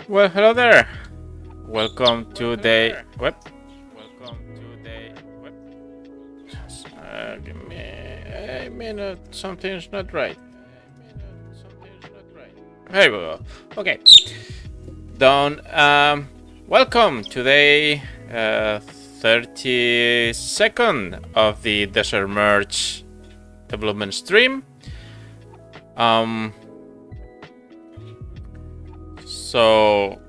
Well, hello there. Welcome to the web. Just, give me a minute. Something's not right. Here we go. Okay. Done. Welcome to the 32nd of the Desert Merge development stream. So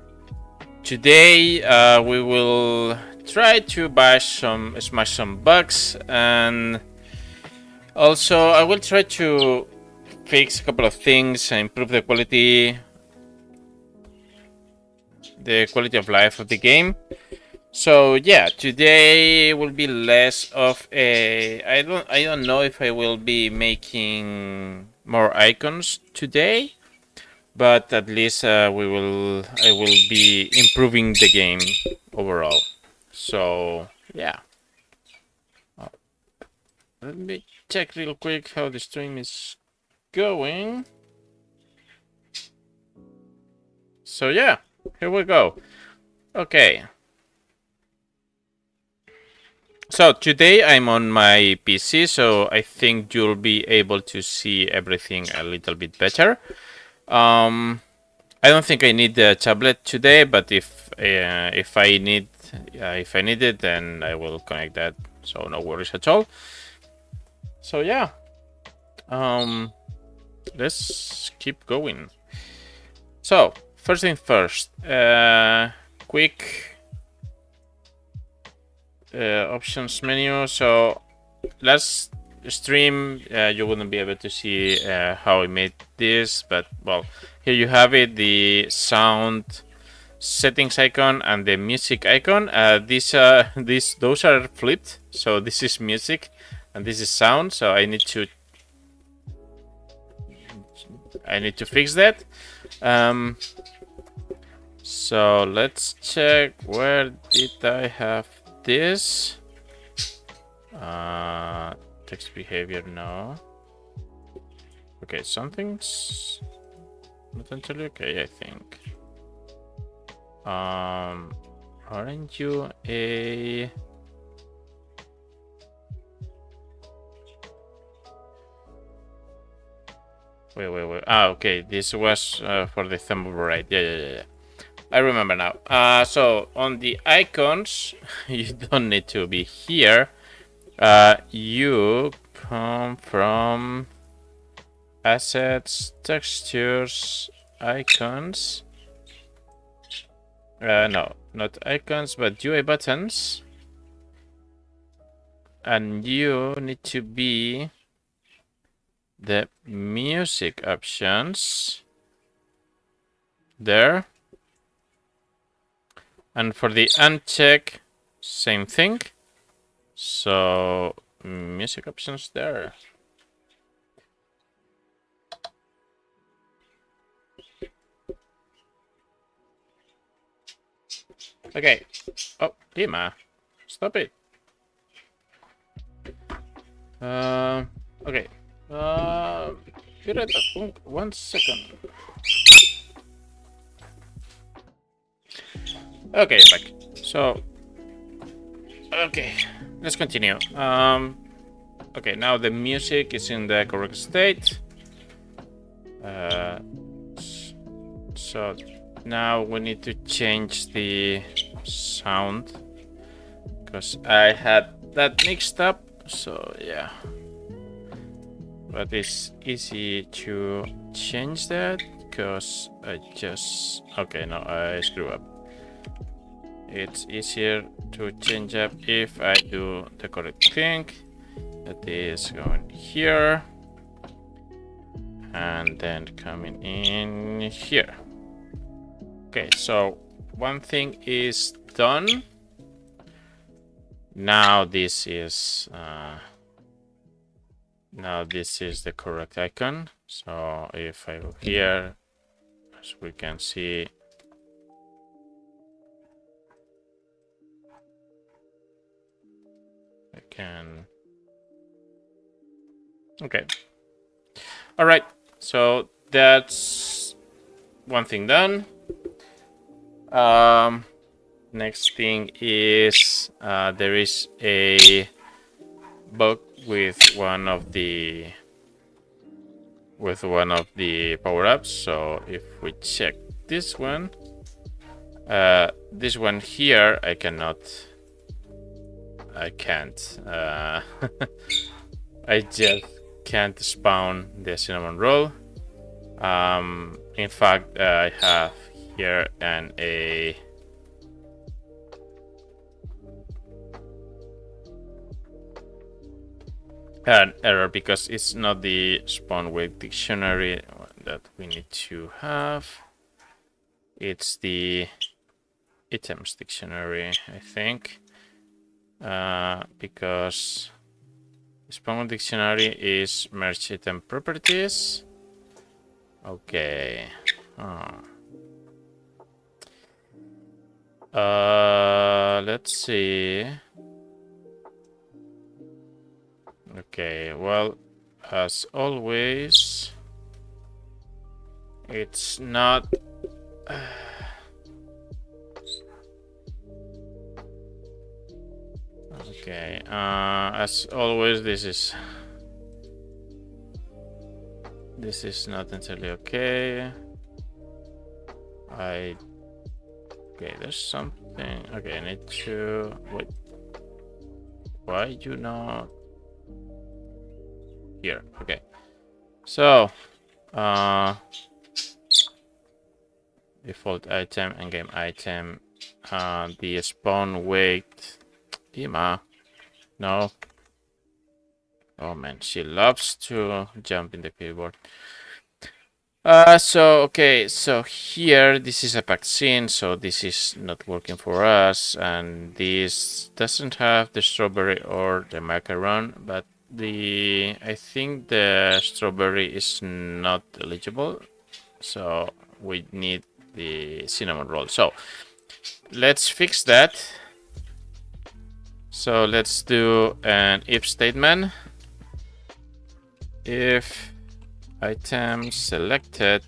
today we will try to smash some bugs, and also I will try to fix a couple of things and improve the quality of life of the game. So yeah, today will be less of a I don't know if I will be making more icons today, but at least I will be improving the game overall. So yeah, let me check real quick how the stream is going. So yeah, here we go. Okay. So today I'm on my PC, so I think you'll be able to see everything a little bit better. I don't think I need the tablet today, but if I need it, then I will connect that. So no worries at all. So yeah, let's keep going. So first thing first, quick options menu. So last stream you wouldn't be able to see how I made this, but well, here you have it, the sound settings icon and the music icon. Those are flipped, so this is music and this is sound, so I need to fix that. So let's check, where did I have this? Text behavior, no. Okay, something's not entirely okay, I think. Aren't you a... Wait. Ah, okay, this was for the thumb override. Yeah. I remember now. So on the icons, you don't need to be here. You come from assets, textures, icons. No, not icons, but UI buttons. And you need to be the music options there. And for the uncheck, same thing. So music options there. Okay. Oh, Dima, stop it. Okay. Be right back. 1 second. Okay, back. So, okay, let's continue. Okay, now the music is in the correct state. So now we need to change the sound because I had that mixed up. So yeah, but it's easy to change that because I just I screw up. It's easier to change up if I do the correct thing. That is going here and then coming in here. Okay, so one thing is done. Now this is the correct icon. So if I go here, as we can see, I can. Okay. All right. So that's one thing done. Next thing is there is a bug with one of the power-ups. So if we check this one here, I can't I just can't spawn the cinnamon roll. In fact, I have here an error because it's not the spawn wake dictionary that we need to have. It's the items dictionary, I think, because spawn dictionary is merge item properties. Okay. Let's see. Okay, well, as always, it's not. Okay, as always, this is not entirely okay. Okay, there's something. Okay, I need to wait. Why you not here? Okay, so default item and game item. The spawn wait. Ima, no. Oh man, she loves to jump in the keyboard. Okay, so here this is a vaccine, so this is not working for us, and this doesn't have the strawberry or the macaron, but I think the strawberry is not eligible, so we need the cinnamon roll. So let's fix that. So let's do an if statement. If item selected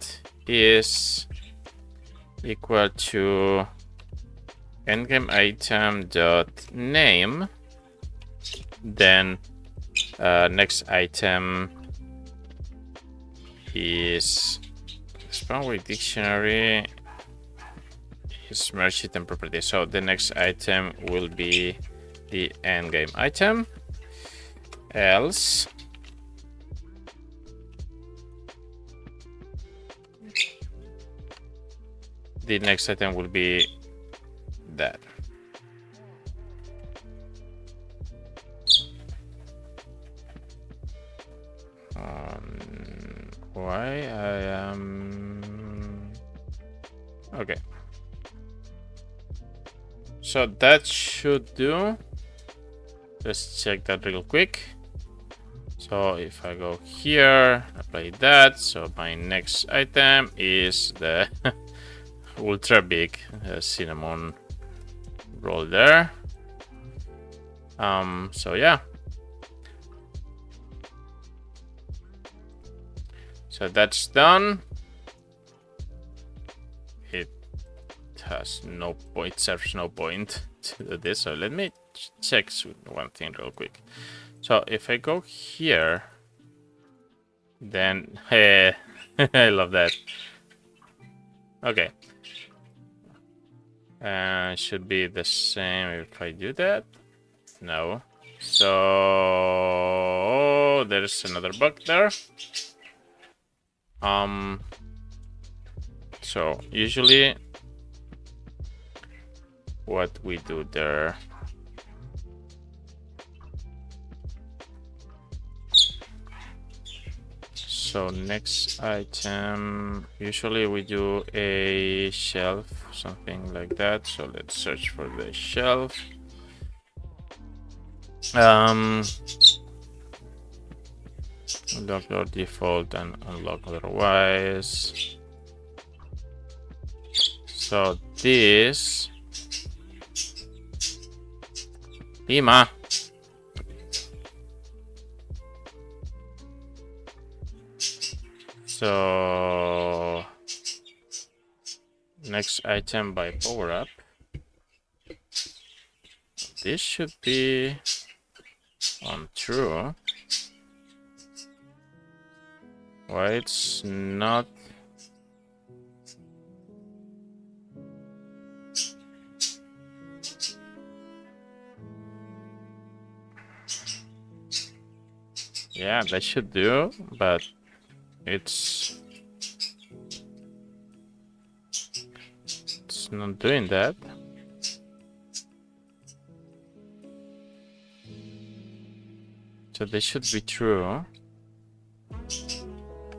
is equal to endgame item dot name, then next item is spawn with dictionary is merge item property. So the next item will be the endgame item. Else the next item will be that. Why I am okay. So that should do. Let's check that real quick. So if I go here, apply that. So my next item is the ultra big cinnamon roll there. So yeah. So that's done. It has no point, serves no point to do this. So let me check one thing real quick. So if I go here, then hey, I love that. Okay. Should be the same if I do that. No. So there's another bug there. So usually what we do there. So next item, usually we do a shelf, something like that. So let's search for the shelf. Unlock your default and unlock otherwise. So this Ima. So next item by power up. This should be on true. Why it's not? Yeah, that should do, but it's not doing that. So this should be true.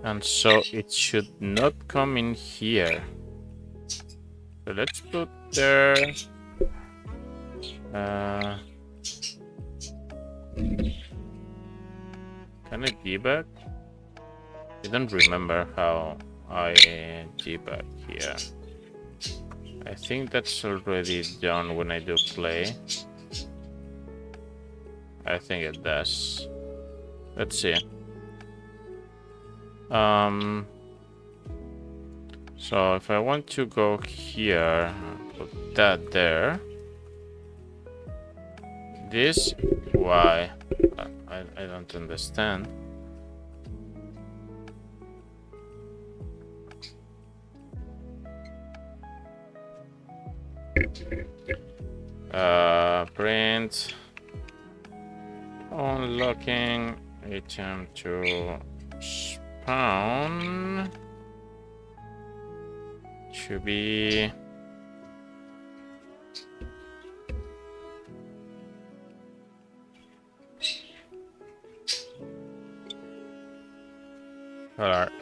And so it should not come in here. So let's put there. Can I debug? I don't remember how I debug here. I think that's already done when I do play. I think it does. Let's see. So if I want to go here, put that there. This, why? I don't understand. Print unlocking item to spawn should be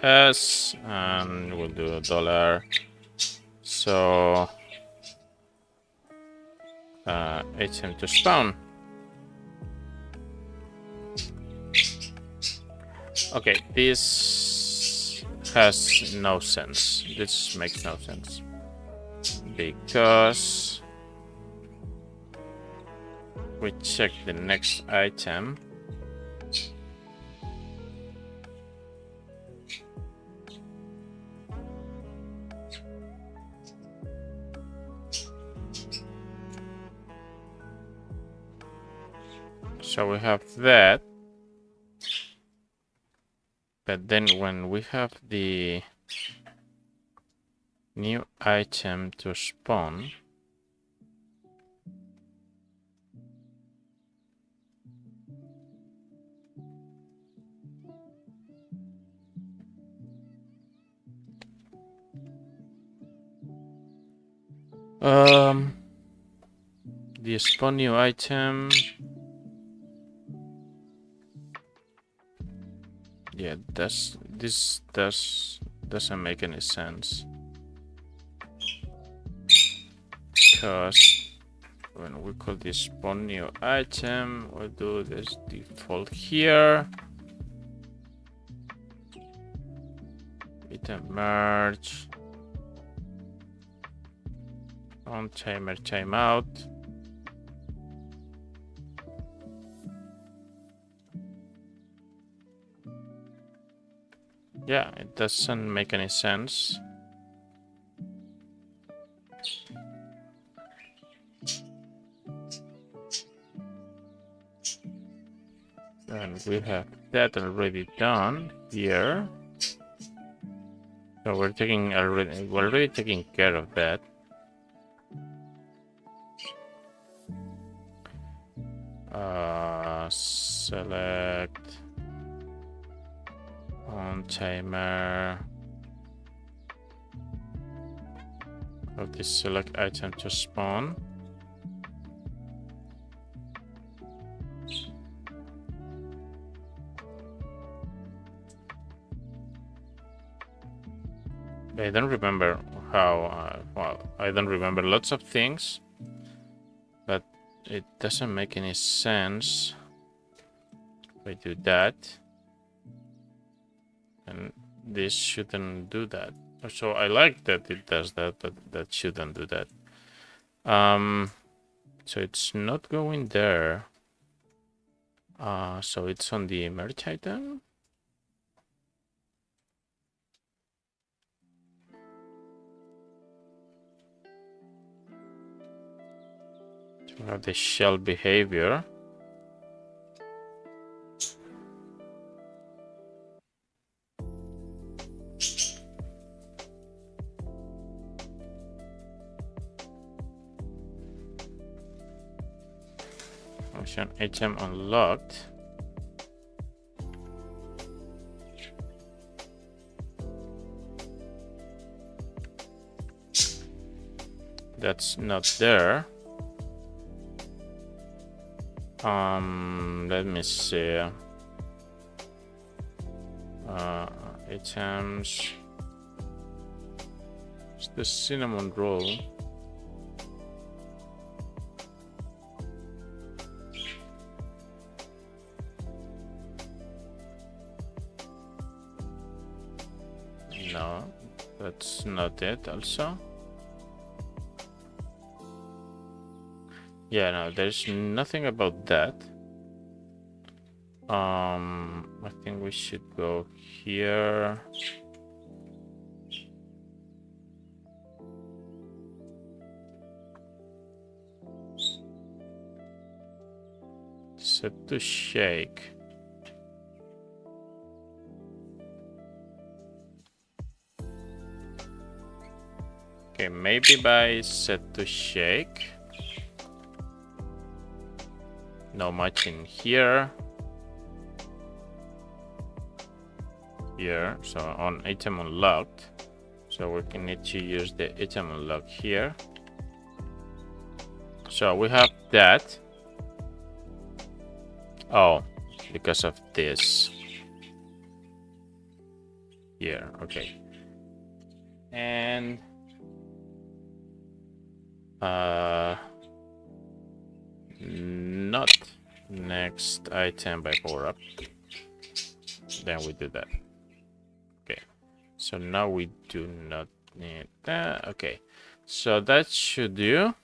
$S, and we'll do $. So item to spawn. Okay, this has no sense. This makes no sense because we check the next item. So we have that, but then when we have the new item to spawn, the spawn new item. Yeah, this doesn't make any sense because when we call this spawn new item, we'll do this default here. Item merge on timer timeout. Yeah, it doesn't make any sense. And we have that already done here. So we're already taking care of that. Select on timer of this select item to spawn. I don't remember how, well, I don't remember lots of things, but it doesn't make any sense if I do that. And this shouldn't do that. So I like that it does that, but that shouldn't do that. So it's not going there. So it's on the merge item. We have the shell behavior. Function item unlocked. That's not there. Let me see. Items. It's the cinnamon roll. No, that's not it also. Yeah, no, there's nothing about that. I think we should go here. Set to shake. Okay, maybe by set to shake. Not much in here. Here, so on item unlocked. So we can need to use the item unlock here. So we have that. Oh, because of this. Here, okay. And not next item by power up. Then we do that. Okay, so now we do not need that. Okay, so that should do.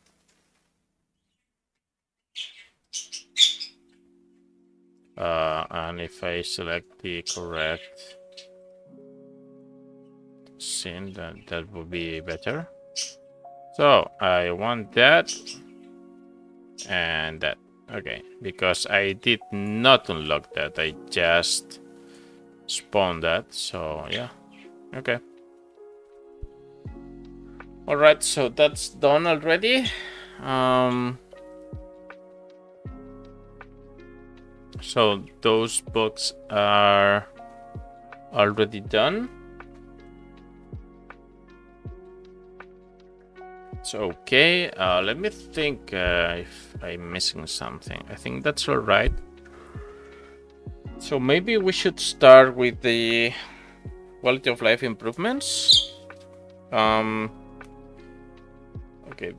And if I select the correct scene, then that will be better. So I want that and that. Okay, because I did not unlock that, I just spawned that. So yeah, okay. All right, so that's done already. So those books are already done. It's okay. Let me think if I'm missing something. I think that's all right. So maybe we should start with the quality of life improvements. Okay,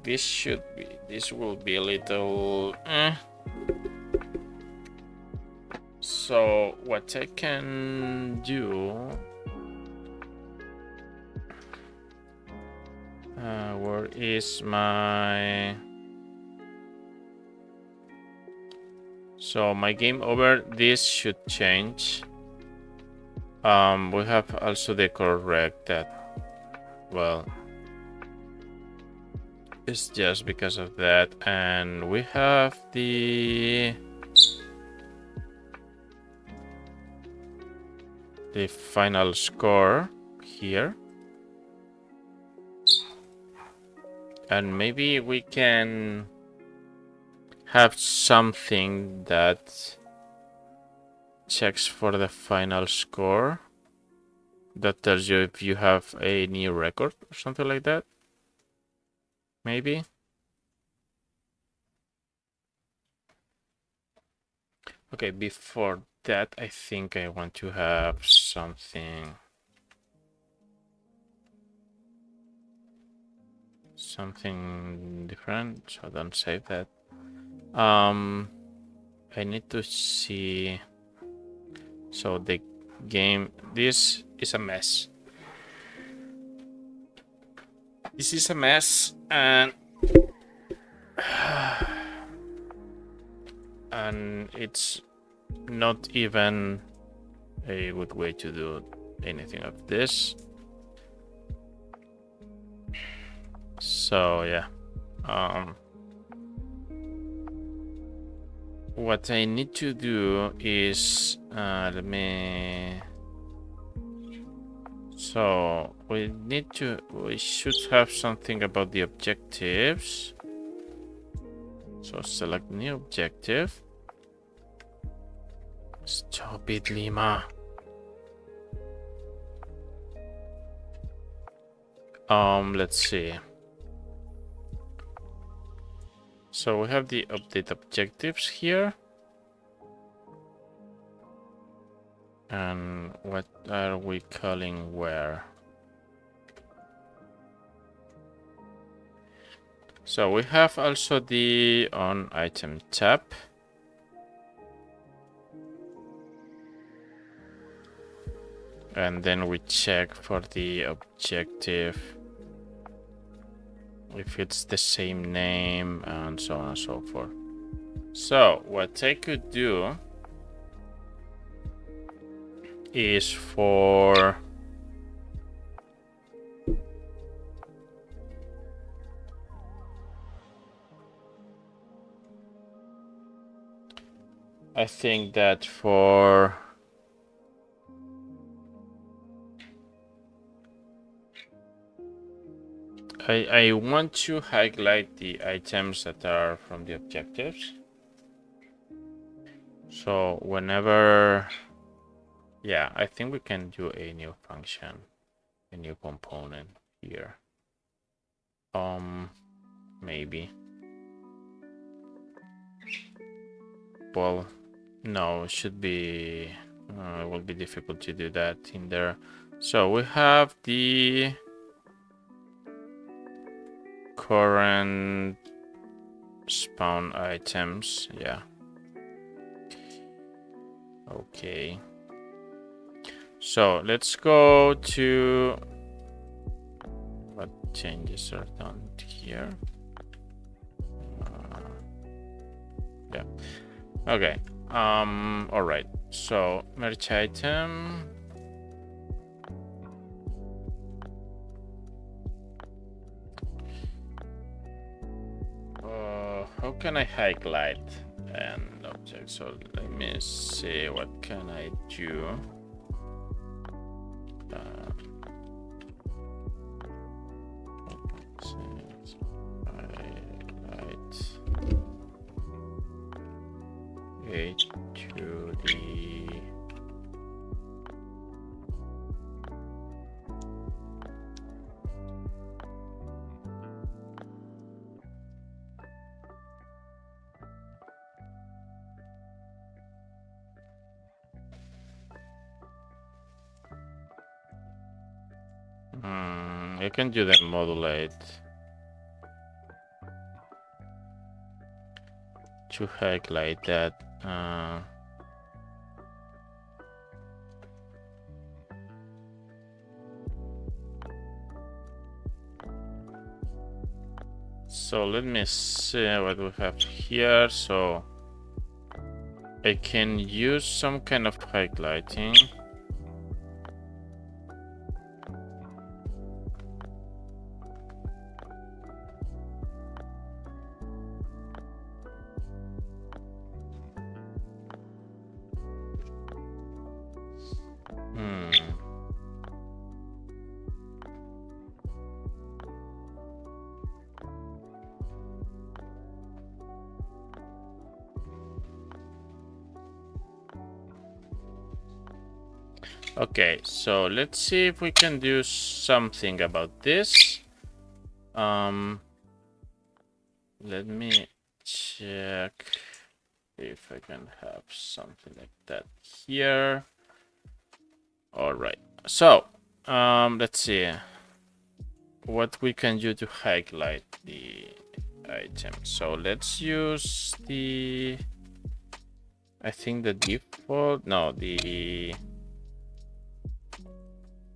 this will be a little So what I can do, where is my, so my game over, this should change. We have also the correct that, well, it's just because of that. And we have the final score here. And maybe we can have something that checks for the final score, that tells you if you have a new record or something like that. Maybe. Okay, before that, I think I want to have something different, so don't save that. I need to see. So the game, this is a mess. This is a mess, and it's not even a good way to do anything of this. So yeah, what I need to do is so we should have something about the objectives. So select new objective. Stop it, Lima. Let's see. So we have the update objectives here. And what are we calling where? So we have also the on item tab. And then we check for the objective if it's the same name and so on and so forth. So what I could do is for I think that for I want to highlight the items that are from the objectives. So whenever, yeah, I think we can do a new function, a new component here. Maybe. Well, no, it should be, it will be difficult to do that in there. So we have the current spawn items, yeah. Okay. So let's go to what changes are done here. Yeah. Okay. All right. So merge item. How can I highlight an object? So let me see, what can I do? Highlight it to the I can do the modulate to highlight that. So let me see what we have here. So I can use some kind of highlighting. Okay, so let's see if we can do something about this. Let me check if I can have something like that here. All right, so let's see what we can do to highlight the item. So let's use the, I think the default, no, the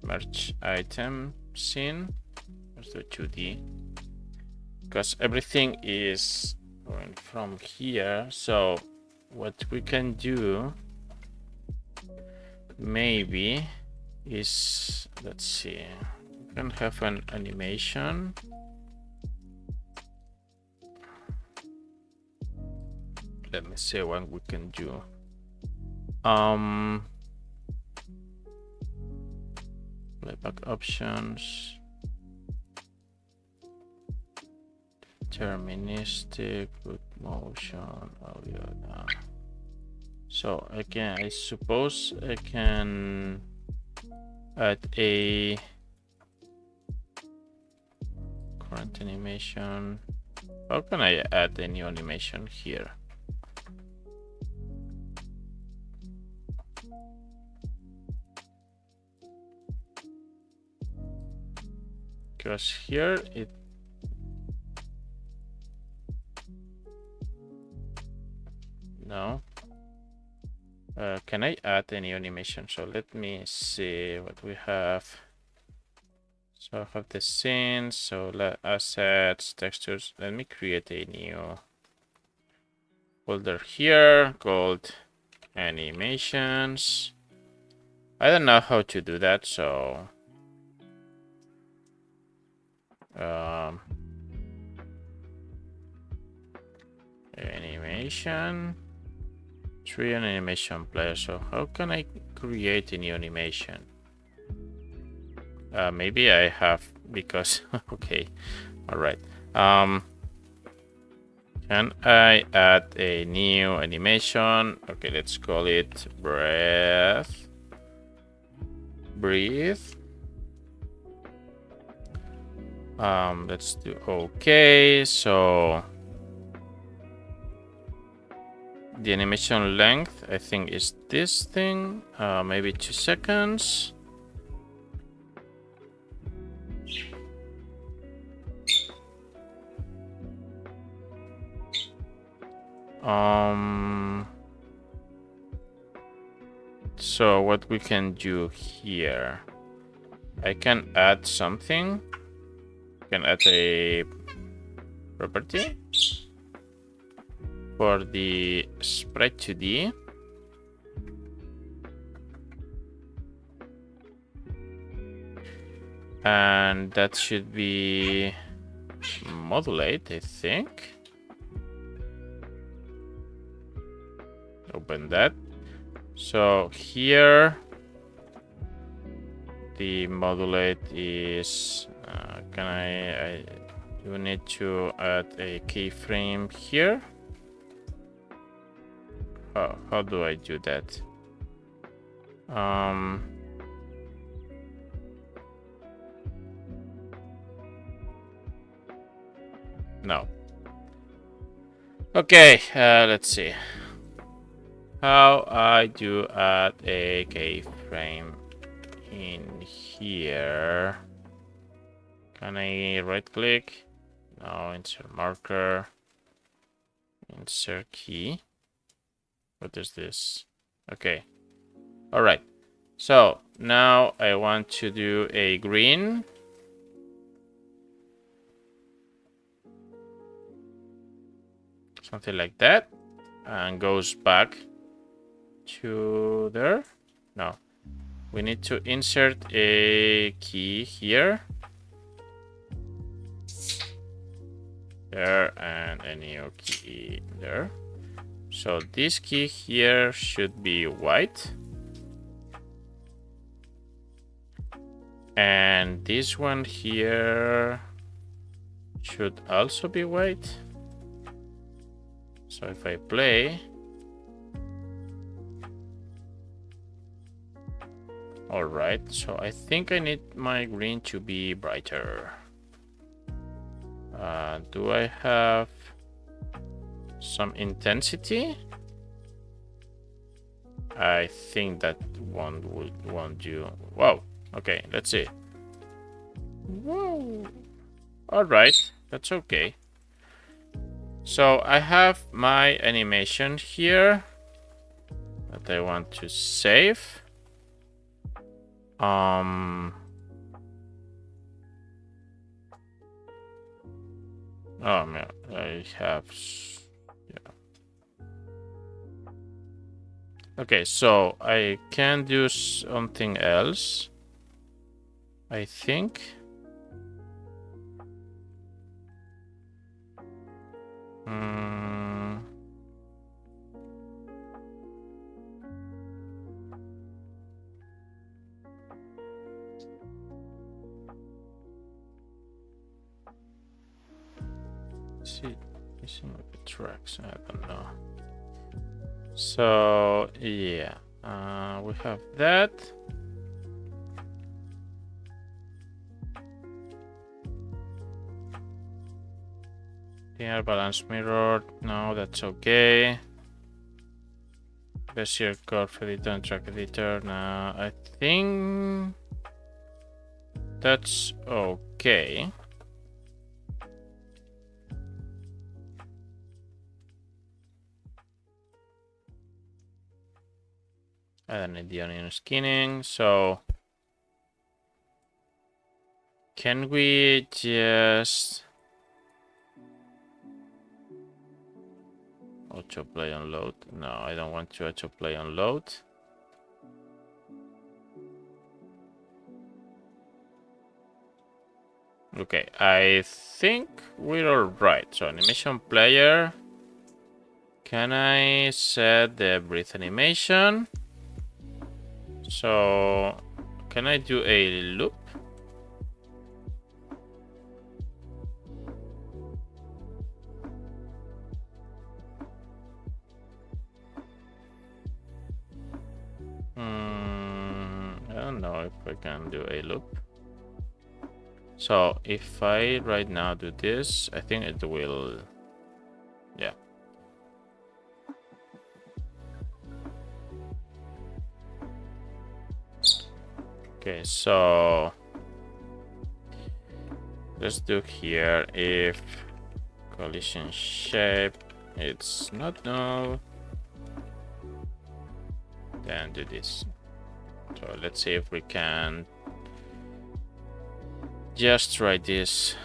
merge item scene. Let's do 2D because everything is going from here. So what we can do maybe is, let's see, we can have an animation. Let me see what we can do. Playback options. Deterministic, good motion, audio. So again, I suppose I can add a current animation. How can I add a new animation here? Because here it no. Can I add any animation? So let me see what we have. So I have the scenes, so assets, textures. Let me create a new folder here called animations. I don't know how to do that, so animation. Tree and animation player. So how can I create a new animation? Maybe I have because okay, all right. Can I add a new animation? Okay, let's call it breathe. Let's do okay. So the animation length, I think, is this thing. Maybe 2 seconds. So what we can do here, I can add something. I can add a property for the sprite 2D. And that should be modulate, I think. Open that. So here the modulate is can I do need to add a keyframe here. How do I do that? No. Okay, let's see how I do add a keyframe in here. Can I right click? No, insert marker, insert key. What is this? Okay, all right. So now I want to do a green. Something like that, and goes back to there. No, we need to insert a key here, there, and a new key there. So this key here should be white, and this one here should also be white. So if I play, all right, so I think I need my green to be brighter. Do I have some intensity? I think that won't do. Whoa, okay, let's see. Whoa, all right, that's okay. So I have my animation here that I want to save. Oh man, I have, yeah. Okay, so I can do something else, I think. Is it missing the tracks? I don't know. So yeah, we have that. Linear balance mirror. No, that's okay. Bezier curve editor and track editor. Now I think that's okay. I don't need the onion skinning, so can we just autoplay on load? No, I don't want to autoplay on load. Okay, I think we're all right. So animation player. Can I set the breathe animation? So can I do a loop? I don't know if I can do a loop. So if I right now do this, I think it will, yeah. Okay, so let's do here if collision shape it's not null, then do this. So let's see if we can just try this.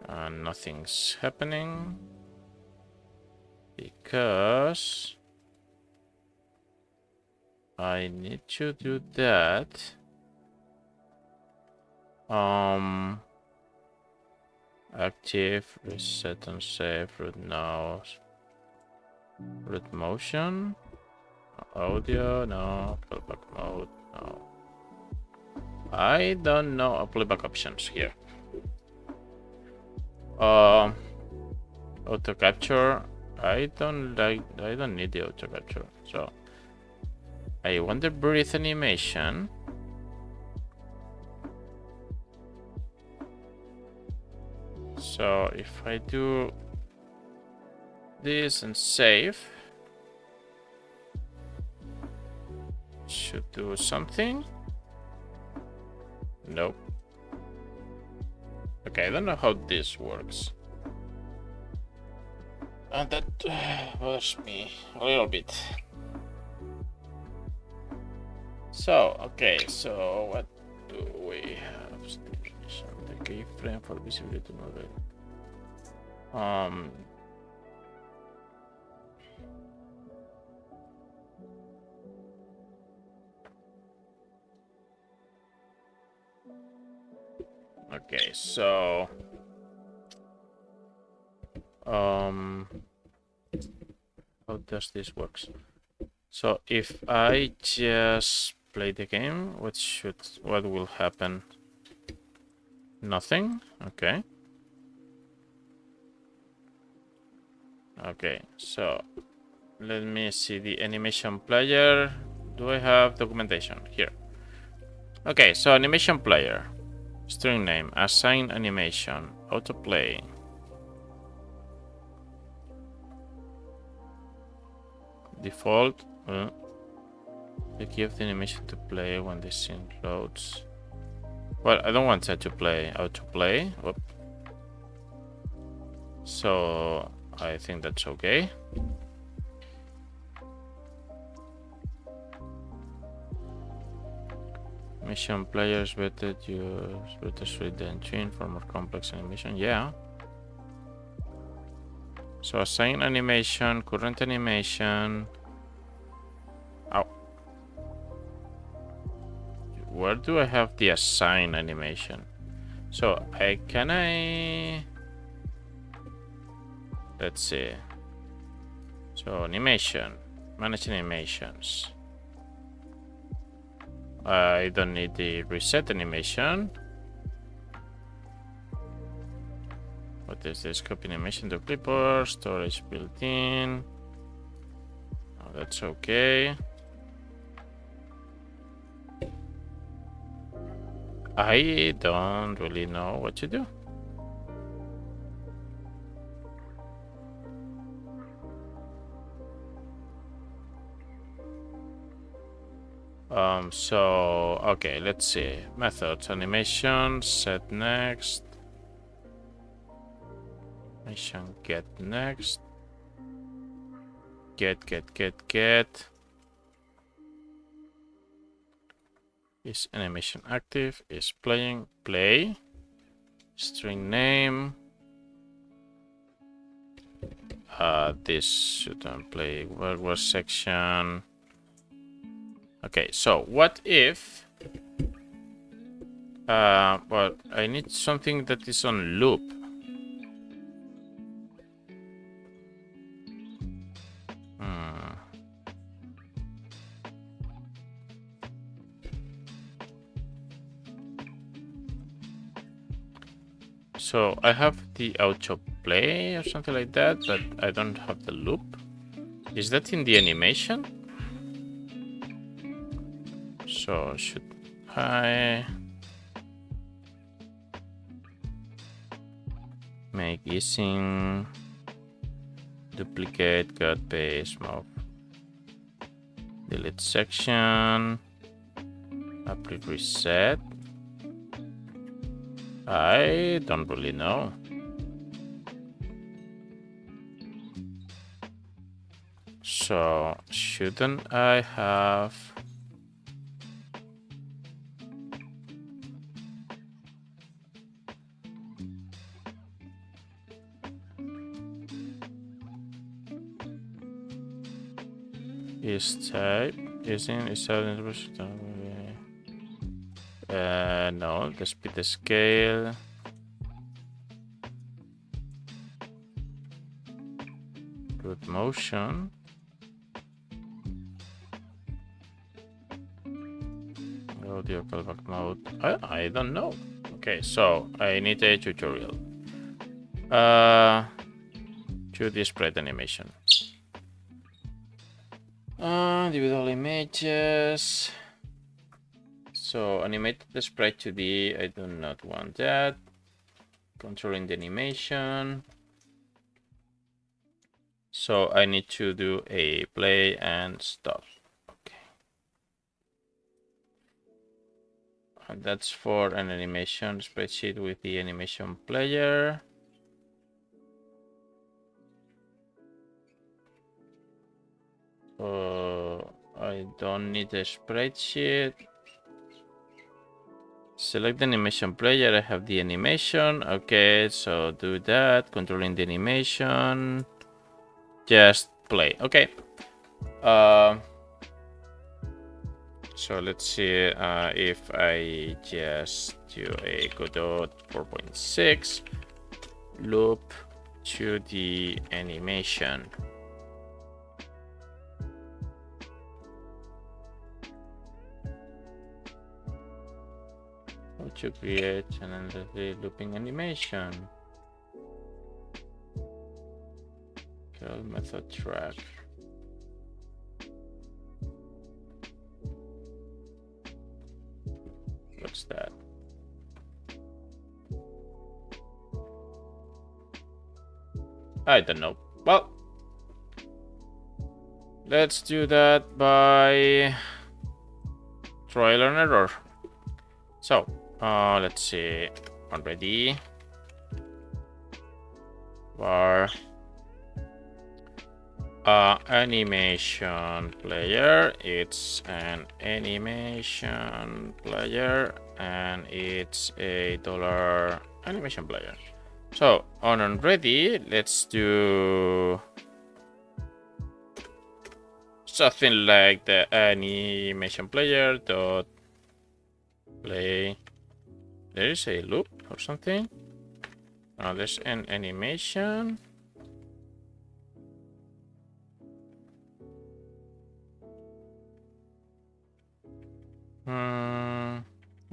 Nothing's happening because I need to do that. Active, reset and save, root now, root motion, audio, no, playback mode, no. I don't know playback options here. Auto capture, I don't need the auto capture. So I want the breathe animation. So if I do this and save, should do something. Nope. Okay, I don't know how this works. And that bothers me a little bit. So, okay, so what do we have? The keyframe for visibility model. Okay, so how does this work? So if I just play the game, what will happen? Nothing. Okay. Okay, so let me see the animation player. Do I have documentation here? Okay, so animation player, string name, assign animation, autoplay. Default, the key of the animation to play when the scene loads. Well, I don't want that to play, autoplay. Whoop. So I think that's okay. Animation players better use better suite the engine for more complex animation. Yeah. So assign animation, current animation. Oh. Where do I have the assign animation? So let's see. So animation, manage animations. I don't need the reset animation. What is this? Copy animation to clipboard, storage built in. Oh, that's okay. I don't really know what to do. So okay, let's see. Methods, animation, set next. Animation get next. Get. Is animation active? Is playing? Play. String name. This shouldn't play. Where was section? Okay, so what if? Well, I need something that is on loop. So I have the auto play or something like that, but I don't have the loop. Is that in the animation? So should I make using duplicate, cut, paste, move, delete section, update, reset? I don't really know. So shouldn't I have is type using is no, the speed, the scale. Good motion. Audio callback mode. I don't know. Okay, so I need a tutorial. To the spread animation. Individual images. So animate the sprite to the. I do not want that. Controlling the animation. So I need to do a play and stop. Okay. And that's for an animation spreadsheet with the animation player. I don't need a spreadsheet. Select the animation player. I have the animation. Okay, so do that. Controlling the animation. Just play. Okay. So let's see if I just do a Godot 4.6 loop to the animation. How to create an endlessly looping animation. Call method track. What's that? I don't know. Well, let's do that by trial and error. So, let's see. Already. Var animation player. It's an animation player, and it's a dollar animation player. So on ready, let's do something like the animation player dot play. There is a loop or something. There's an animation.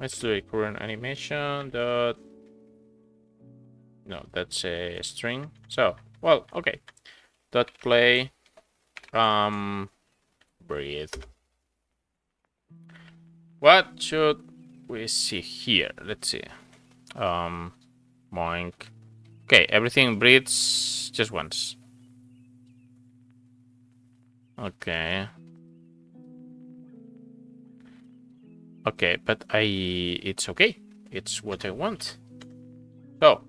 Let's do a current animation dot No, that's a string. So, well, okay. Dot play. Breathe. What should we see here? Let's see. Moink. Okay, everything breathes just once. Okay. Okay, but it's okay. It's what I want. So,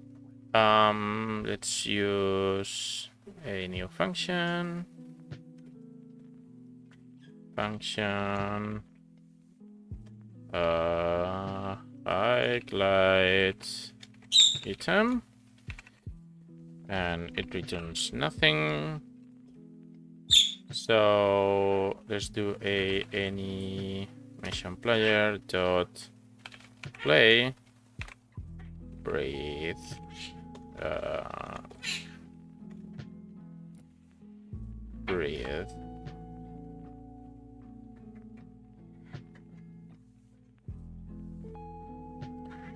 let's use a new function. Function. Highlight item. And it returns nothing. So let's do any animation player dot play breathe breathe.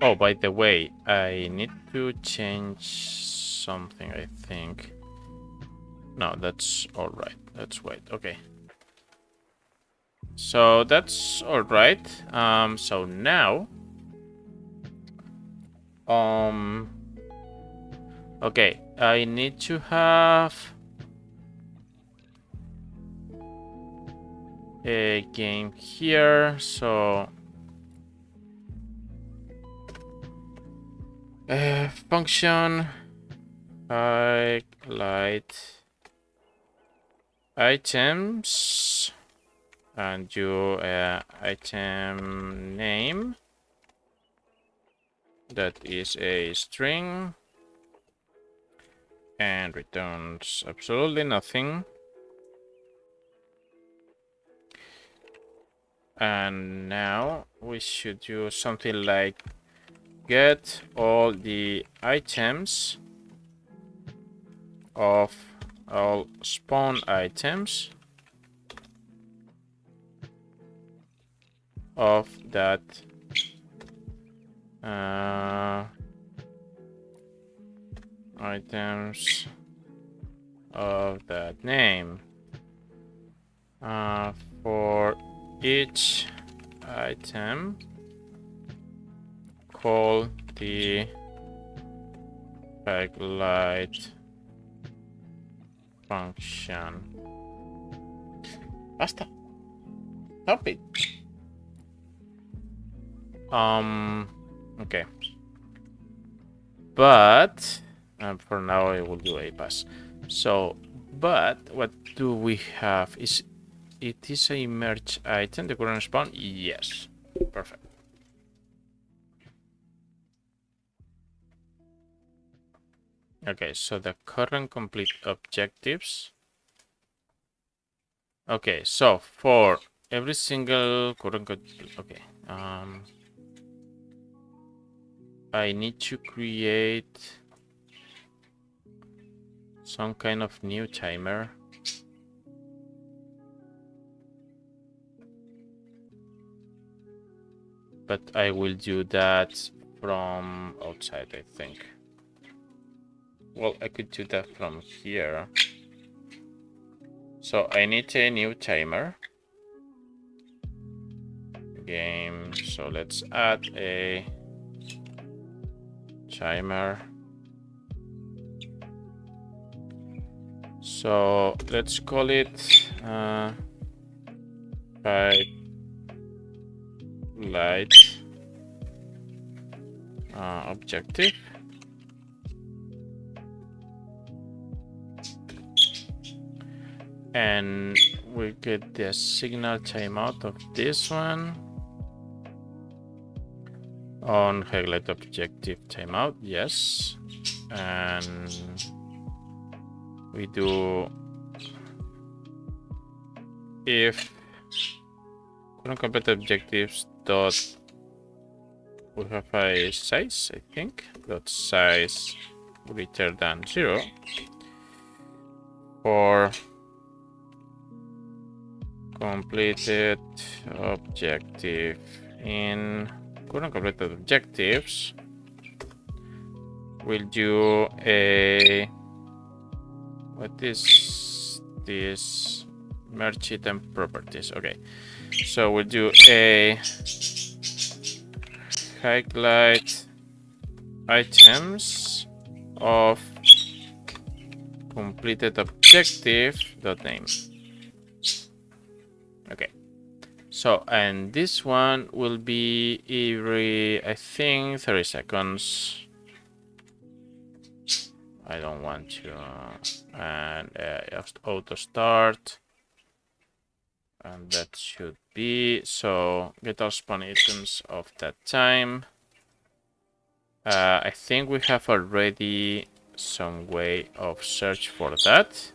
Oh, by the way, I need to change something, I think. No, that's all right. That's right. Okay. So that's all right. So now, okay, I need to have a game here. So, function highlight items and your item name that is a string and returns absolutely nothing. And now we should do something like get all the items of all spawn items of that items of that name for each item call the backlight function. Basta. Stop it. Okay. But for now I will do a pass. So, but what do we have? Is it is a merge item, the current spawn? Yes. Perfect. Okay, so the current complete objectives. Okay, so for every single current, okay, I need to create some kind of new timer. But I will do that from outside, I think. Well, I could do that from here. So I need a new timer. Game. So let's add a timer. So let's call it light objective. And we get the signal timeout of this one on highlight objective timeout, yes. And we do if current complete objectives dot we have a size, I think, dot size greater than 0 for completed objective in current completed objectives we'll do a, what is this? Merge item properties. Okay, so we'll do a highlight items of completed objective dot name. Okay, so and this one will be every, I think, 30 seconds. I don't want to, and just auto start, and that should be, so get our spawn items of that time. I think we have already some way of search for that.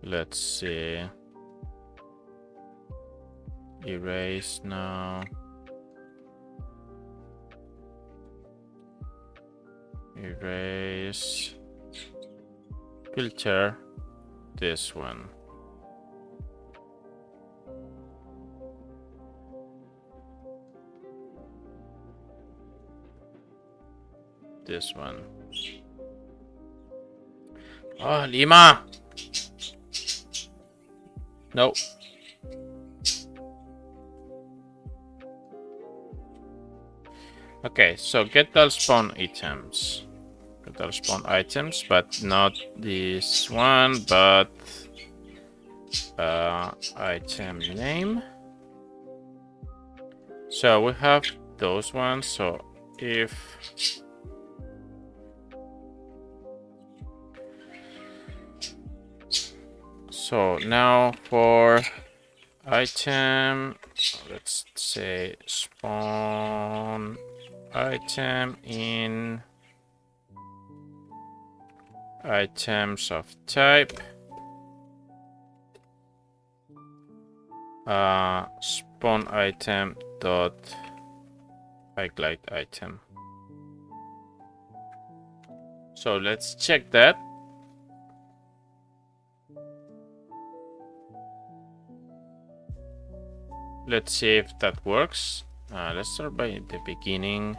Let's see. Erase now. Erase. Filter. This one. This one. Oh, Lima! No. Okay, so get all spawn items. Get all spawn items, but not this one, but item name. So we have those ones, so if so now for item, let's say spawn item in items of type spawn item dot highlight item. So let's check that. Let's see if that works. Let's start by the beginning.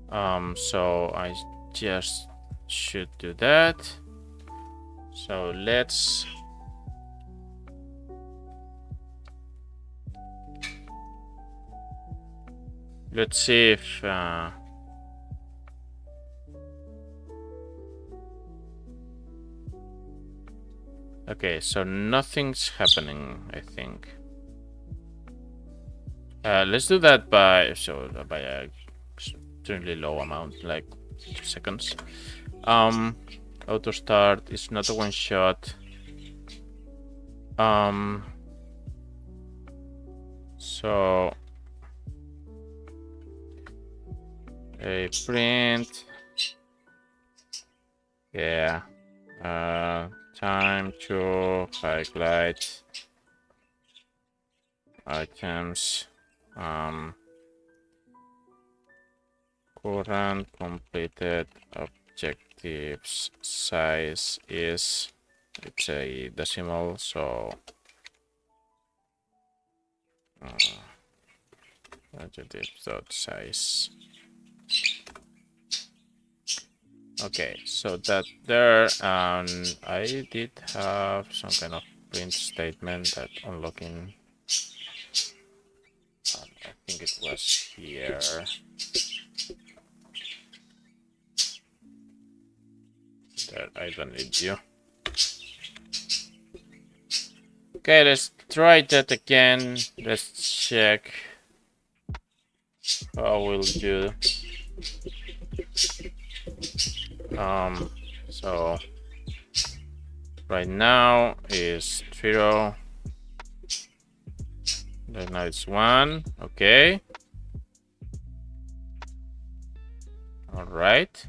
So I just should do that. So let's see if okay, so nothing's happening, I think. Let's do that by a extremely low amount, like 2 seconds. Auto start is not a one shot. So a print, yeah, time to highlight items, current completed objectives size is, it's a decimal, so objective.size. Okay, so that there, and I did have some kind of print statement that unlocking. I think it was here. There, I don't need you. Okay, let's try that again. Let's check how we'll do. So right now is 0. Right now it's 1. Okay. All right.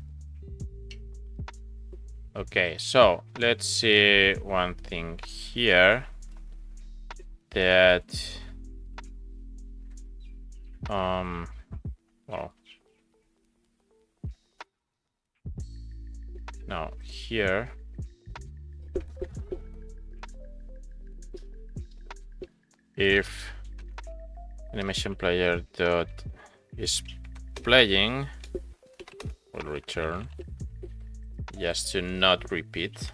Okay, so let's see one thing here. That well, Now here, if animation player dot is playing, will return just to not repeat.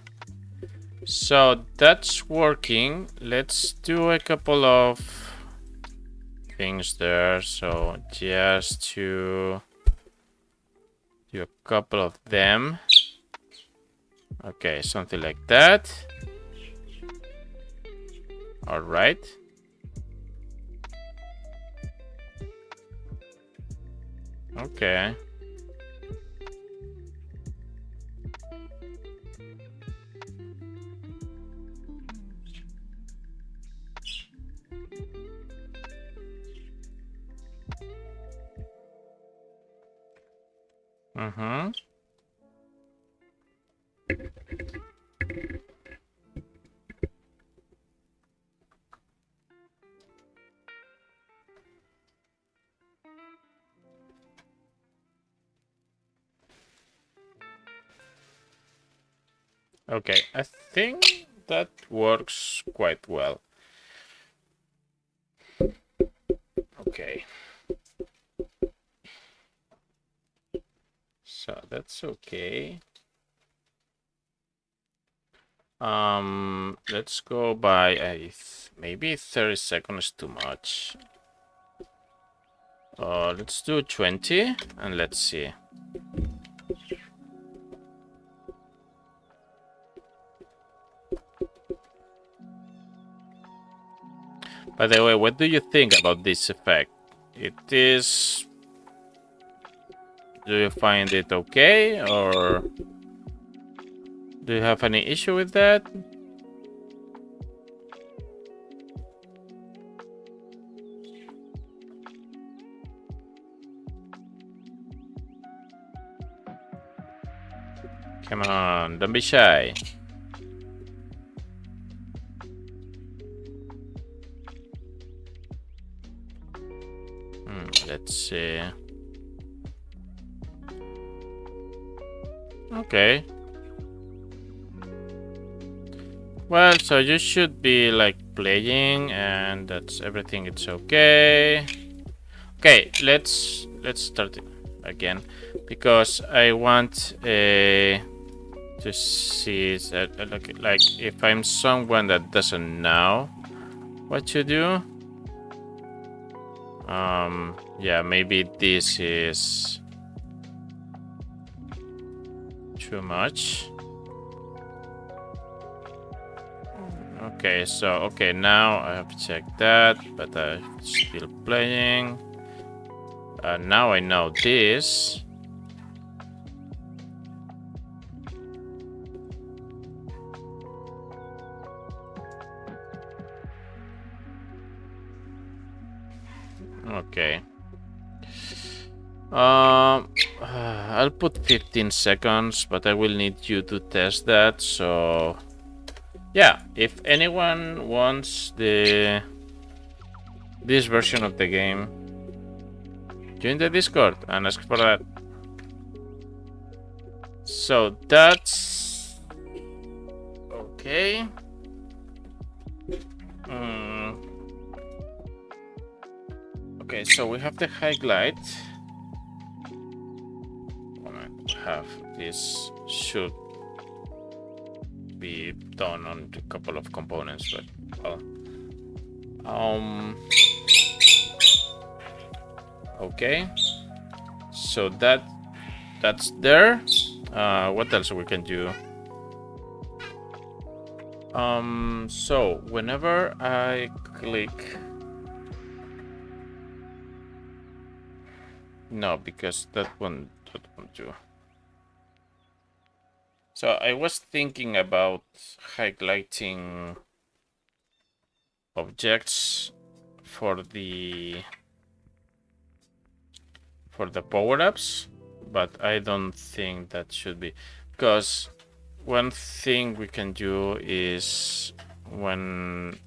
So that's working. Let's do a couple of things there. So just to do a couple of them. Okay, something like that. All right. Okay. Mm-hmm. Okay, I think that works quite well. Okay. So that's okay. Let's go by maybe 30 seconds too much. Let's do 20 and let's see. By the way, what do you think about this effect? It is... Do you find it okay, or do you have any issue with that? Come on, don't be shy. Let's see. Okay. Well, so you should be like playing, and that's everything. It's okay. Okay, let's start it again, because I want to see that, like if I'm someone that doesn't know what to do. Yeah, maybe this is too much. Okay, so okay, now I have checked that, but I'm still playing. Now I know this. Okay. I'll put 15 seconds, but I will need you to test that. So, yeah, if anyone wants this version of the game, join the Discord and ask for that. So that's okay. Okay, so we have the highlight. Have this should be done on a couple of components, but well, okay, so that's there. What else we can do? So whenever I click, no, because that won't do. So I was thinking about highlighting objects for the power-ups, but I don't think that should be, because one thing we can do is when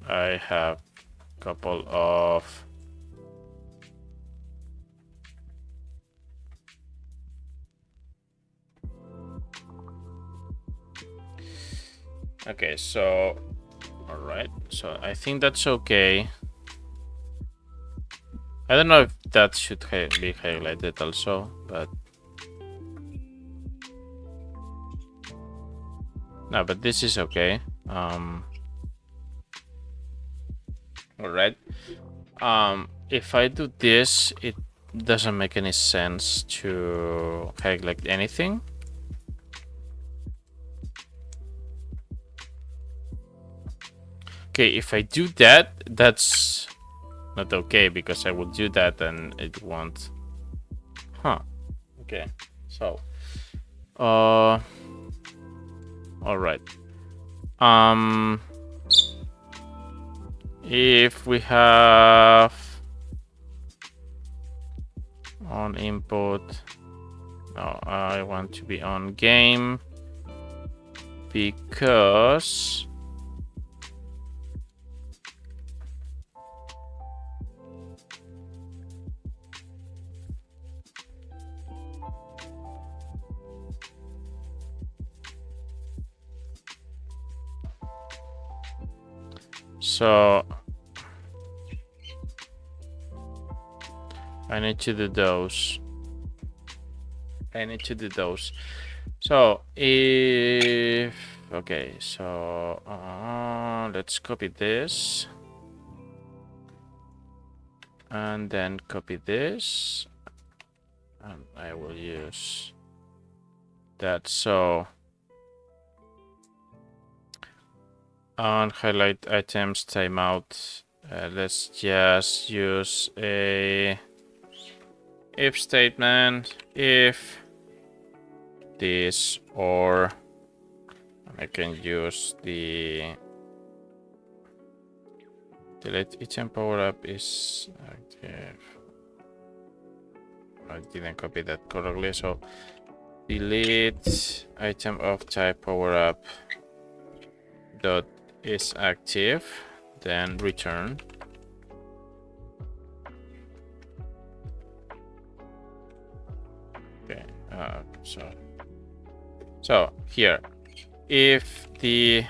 I have a couple of Okay, so all right, so I think that's okay. I don't know if that should be highlighted also, but no, but this is okay. All right. If I do this, it doesn't make any sense to highlight anything. Okay, if I do that, that's not okay because I will do that and it won't. Huh. Okay. So, all right. If we have on input, no, I want to be on game because so I need to do those. So if okay, so let's copy this and then copy this, and I will use that. So on highlight items timeout, let's just use a if statement if this, or I can use the delete item power up is active. I didn't copy that correctly, so delete item of type power up dot is active, then return. Okay, so here, if the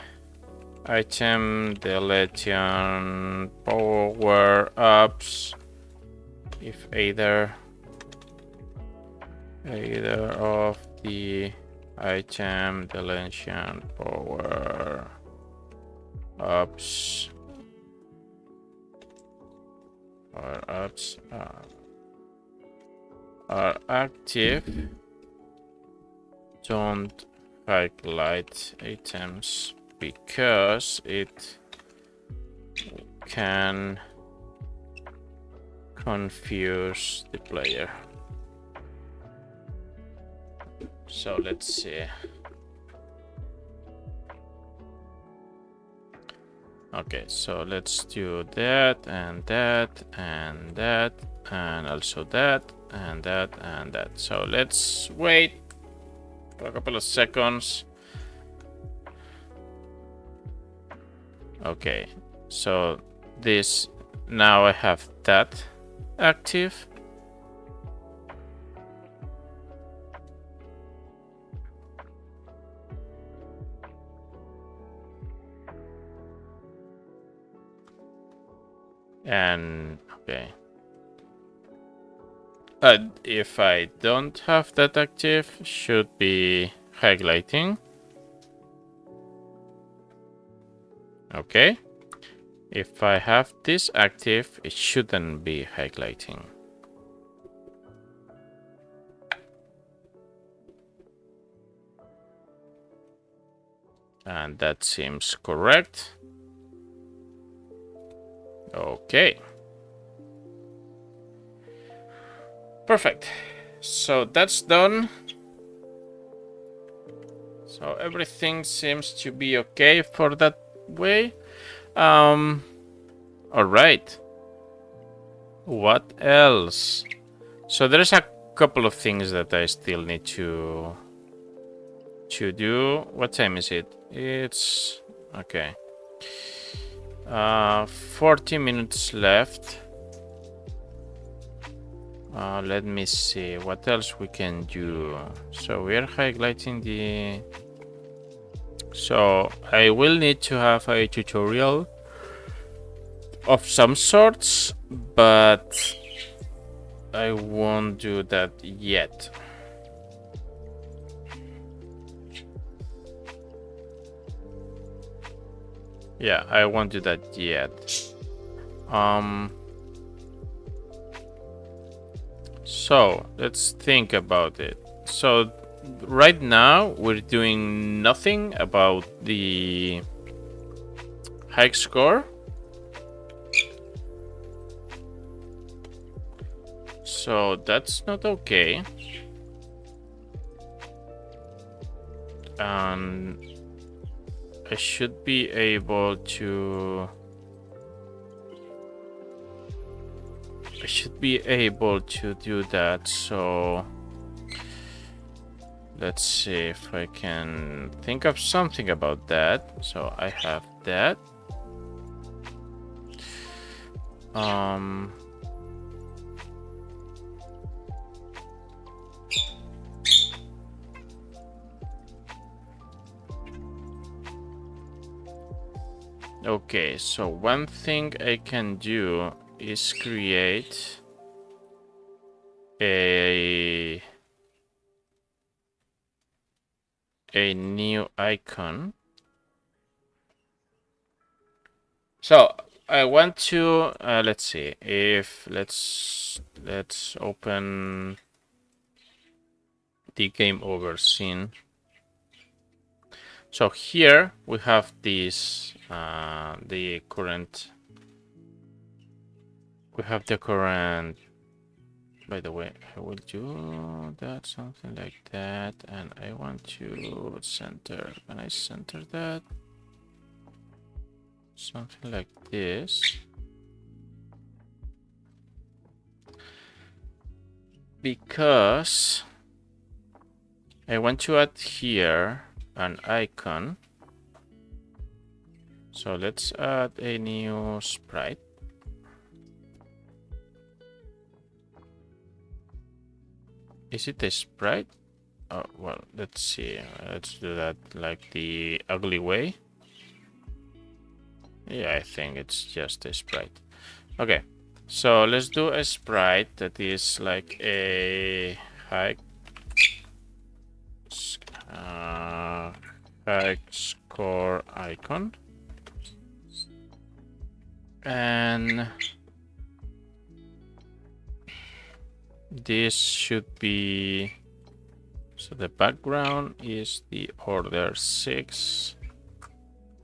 item deletion power ups, if either of the item deletion power ups are active, don't highlight items because it can confuse the player. So let's see. Okay, so let's do that and that and that and also that and that and that. So let's wait for a couple of seconds. Okay, so this, now I have that active. And okay, if I don't have that active, should be highlighting. Okay, if I have this active, it shouldn't be highlighting. And that seems correct. Okay. Perfect. So that's done. So everything seems to be okay for that way. All right. What else? So there's a couple of things that I still need to do. What time is it? It's okay. 40 minutes left. Let me see what else we can do. So we are highlighting the So I will need to have a tutorial of some sorts, but I won't do that yet. Yeah, I won't do that yet. So let's think about it. So right now we're doing nothing about the high score. So that's not okay. And I should be able to do that. So let's see if I can think of something about that. So I have that. Okay, so one thing I can do is create a new icon. So I want to let's see if let's open the game over scene. So here we have this the current. We have the current. By the way, I will do that something like that, and I want to center. Can I center that? Something like this. Because I want to add here an icon. So let's add a new sprite. Is it a sprite? Oh, well, let's see. Let's do that like the ugly way. Yeah, I think it's just a sprite. Okay, so let's do a sprite that is like a high score icon. And this should be, so the background is the order 6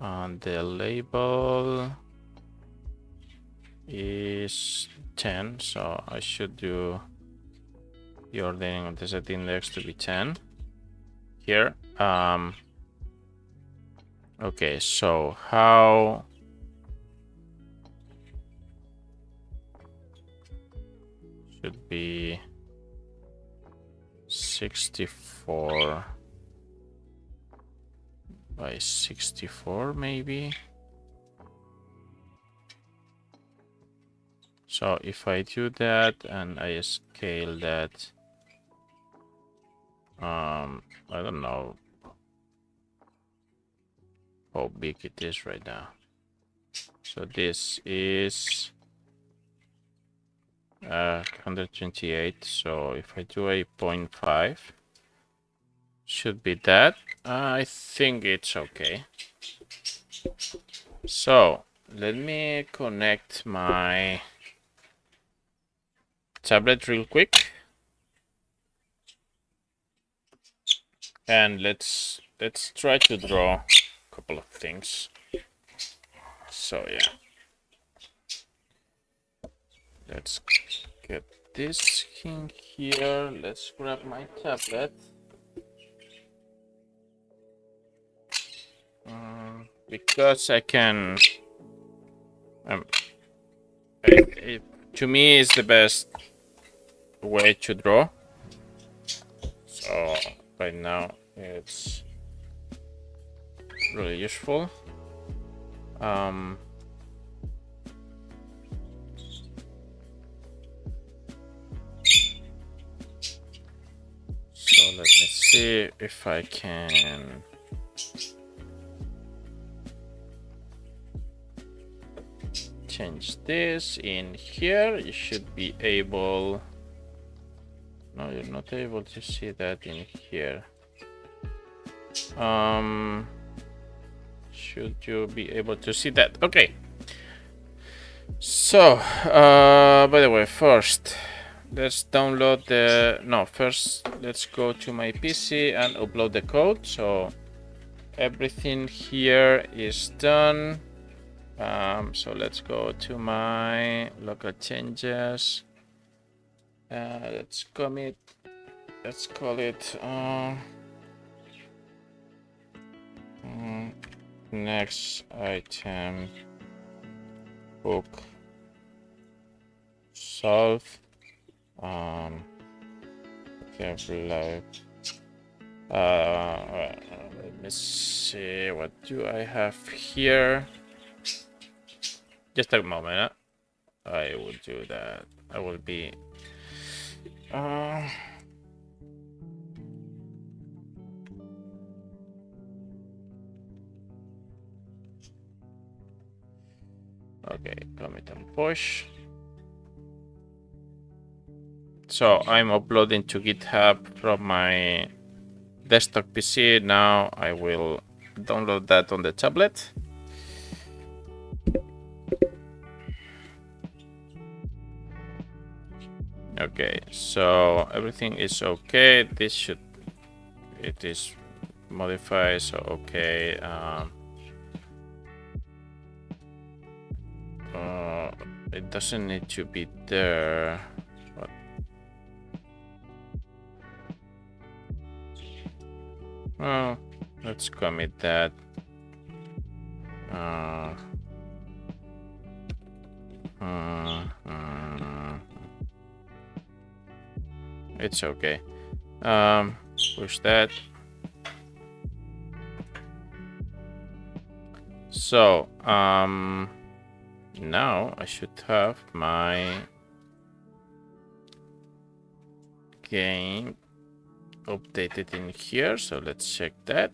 and the label is 10, so I should do the ordering of the set index to be 10 here. Okay, so how should be 64 by 64 maybe. So if I do that and I scale that, I don't know how big it is right now. So this is 128. So if I do a 0.5, should be that. I think it's okay. So let me connect my tablet real quick, and let's try to draw a couple of things. So yeah, let's get this in here. Let's grab my tablet. Because I can, to me, it's the best way to draw. So right now it's really useful. So let me see if I can change this in here. You should be able. No, you're not able to see that in here. Should you be able to see that? Okay. So, by the way, first, let's download the. No, first, let's go to my PC and upload the code. So, everything here is done. So, let's go to my local changes. Let's commit. Let's call it. Next item. Book. Solve. Okay, live. Let me see. What do I have here? Just a moment. I will do that. I will be. Okay, commit and push. So I'm uploading to GitHub from my desktop PC. Now I will download that on the tablet. Okay, so everything is okay. It is modified, so okay. It doesn't need to be there. But well, let's commit that. It's okay. Push that. So, now I should have my game updated in here. So let's check that.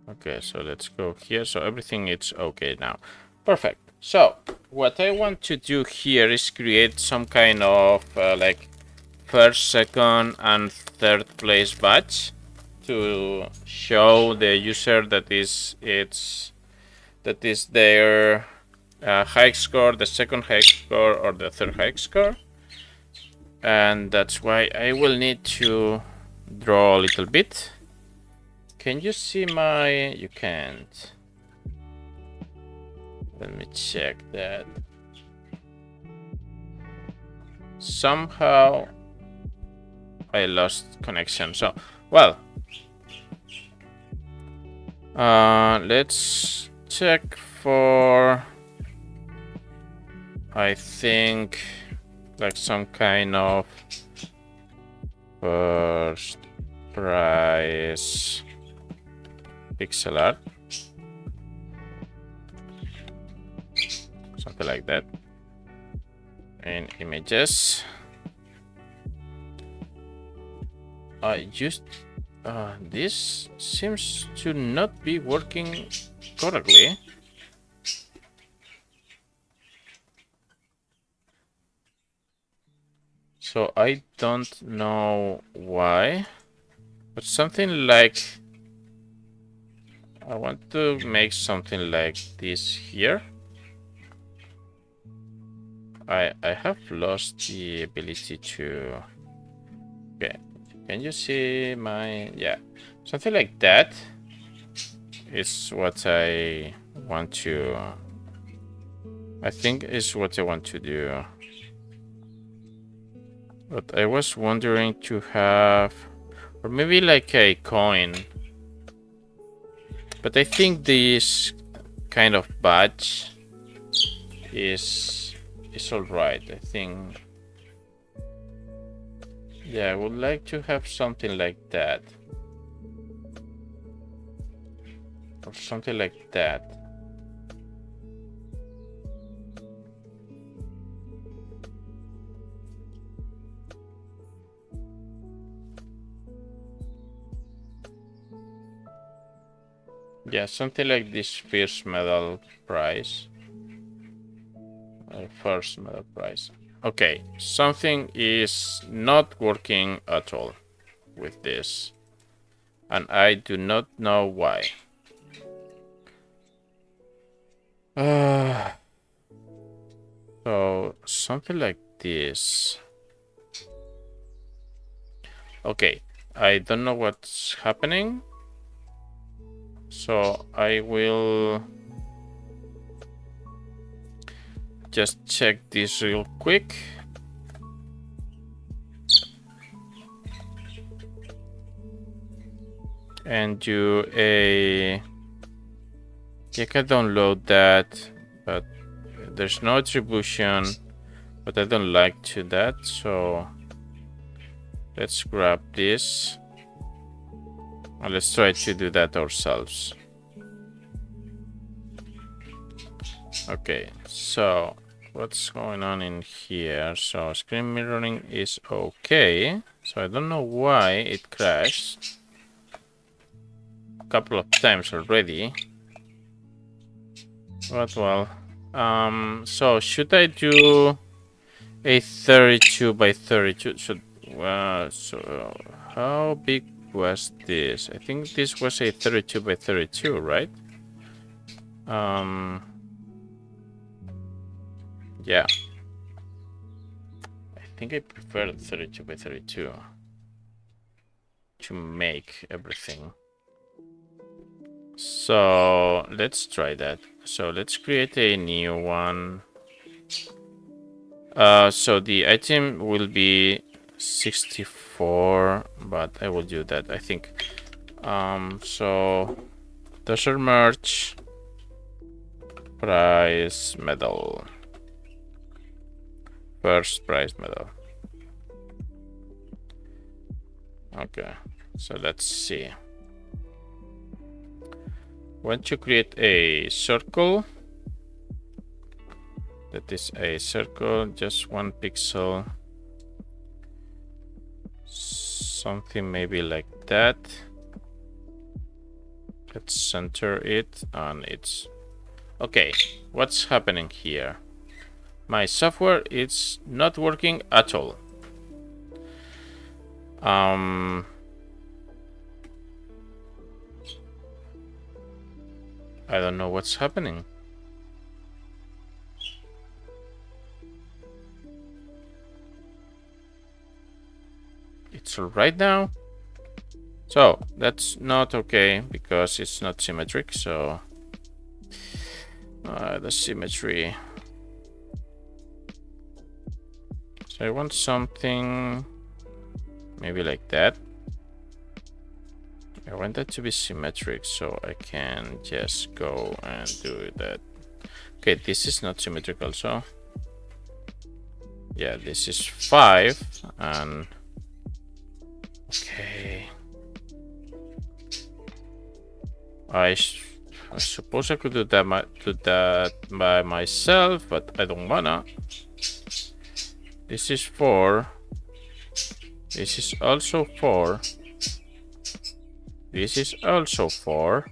Okay, so let's go here. So everything is okay now. Perfect. So what I want to do here is create some kind of like first, second, and third place badge to show the user that is their high score, the second high score, or the third high score. And that's why I will need to draw a little bit. Can you see my... You can't. Let me check that. Somehow I lost connection. So, well, let's check for, I think, like some kind of first price pixel art, something like that, and images. This seems to not be working correctly. So I don't know why, but something like, I want to make something like this here. I have lost the ability to... Okay, can you see my... Yeah, something like that is what I want to... I think is what I want to do. But I was wondering to have... Or maybe like a coin. But I think this kind of badge is all right. I think, yeah, I would like to have something like that, or something like that. Yeah, something like this first medal price. First medal price. Okay, something is not working at all with this. And I do not know why. So, something like this. Okay, I don't know what's happening. So, I will just check this real quick. And do a... You can download that, but there's no attribution, but I don't like to that, so let's grab this and let's try to do that ourselves. Okay, so what's going on in here? So screen mirroring is okay, so I don't know why it crashed a couple of times already, but well, so should I do a 32 by 32? So how big was this? I think this was a 32 by 32, right? Yeah. I think I prefer 32 by 32 to make everything. So let's try that. So let's create a new one. So the item will be 64, but I will do that, I think. So desert merch prize medal. First prize medal. Okay, so let's see. Want to create a circle. That is a circle, just 1 pixel. Something maybe like that. Let's center it, and it's okay. What's happening here? My software is not working at all. I don't know what's happening. It's all right now. So that's not okay because it's not symmetric. So the symmetry. So I want something maybe like that. I want that to be symmetric so I can just go and do that. Okay, this is not symmetric also. Yeah, this is 5 and okay. I suppose I could do that by myself, but I don't wanna. This is 4. This is also 4. This is also 4.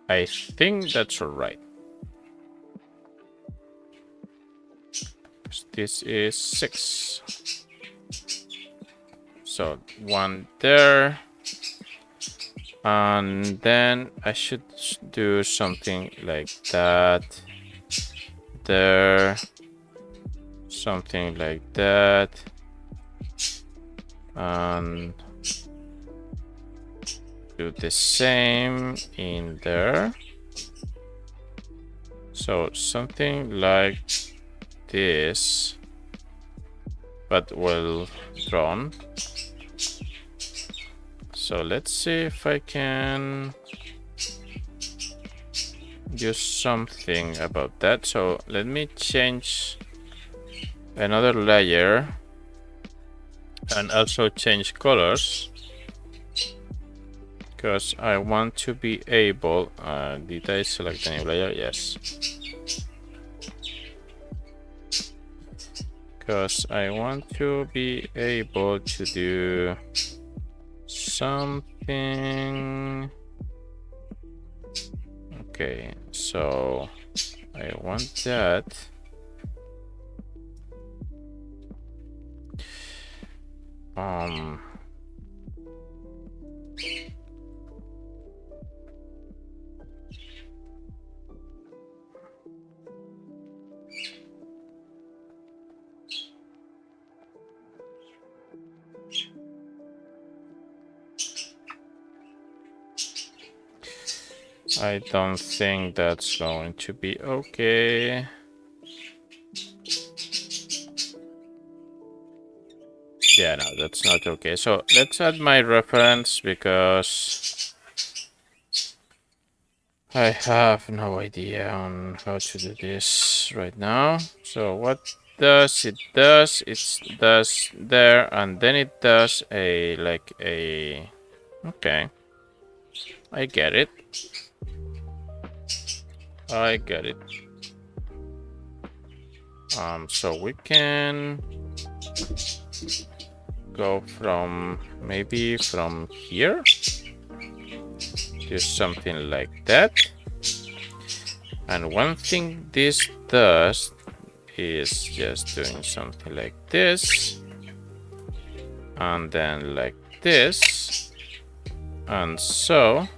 I think that's alright. This is 6. So 1 there. And then I should do something like that. There. Something like that. And do the same in there. So something like this, but well drawn. So let's see if I can do something about that. So let me change another layer and also change colors because I want to be able, did I select a new layer? Yes. Because I want to be able to do something. Okay, so I want that. I don't think that's going to be okay. Yeah, no, that's not okay. So let's add my reference because I have no idea on how to do this right now. So what does it does? It does there, and then it does a like a. Okay, I get it. I get it. So we can go from maybe from here. Do something like that. And one thing this does is just doing something like this. And then like this. And so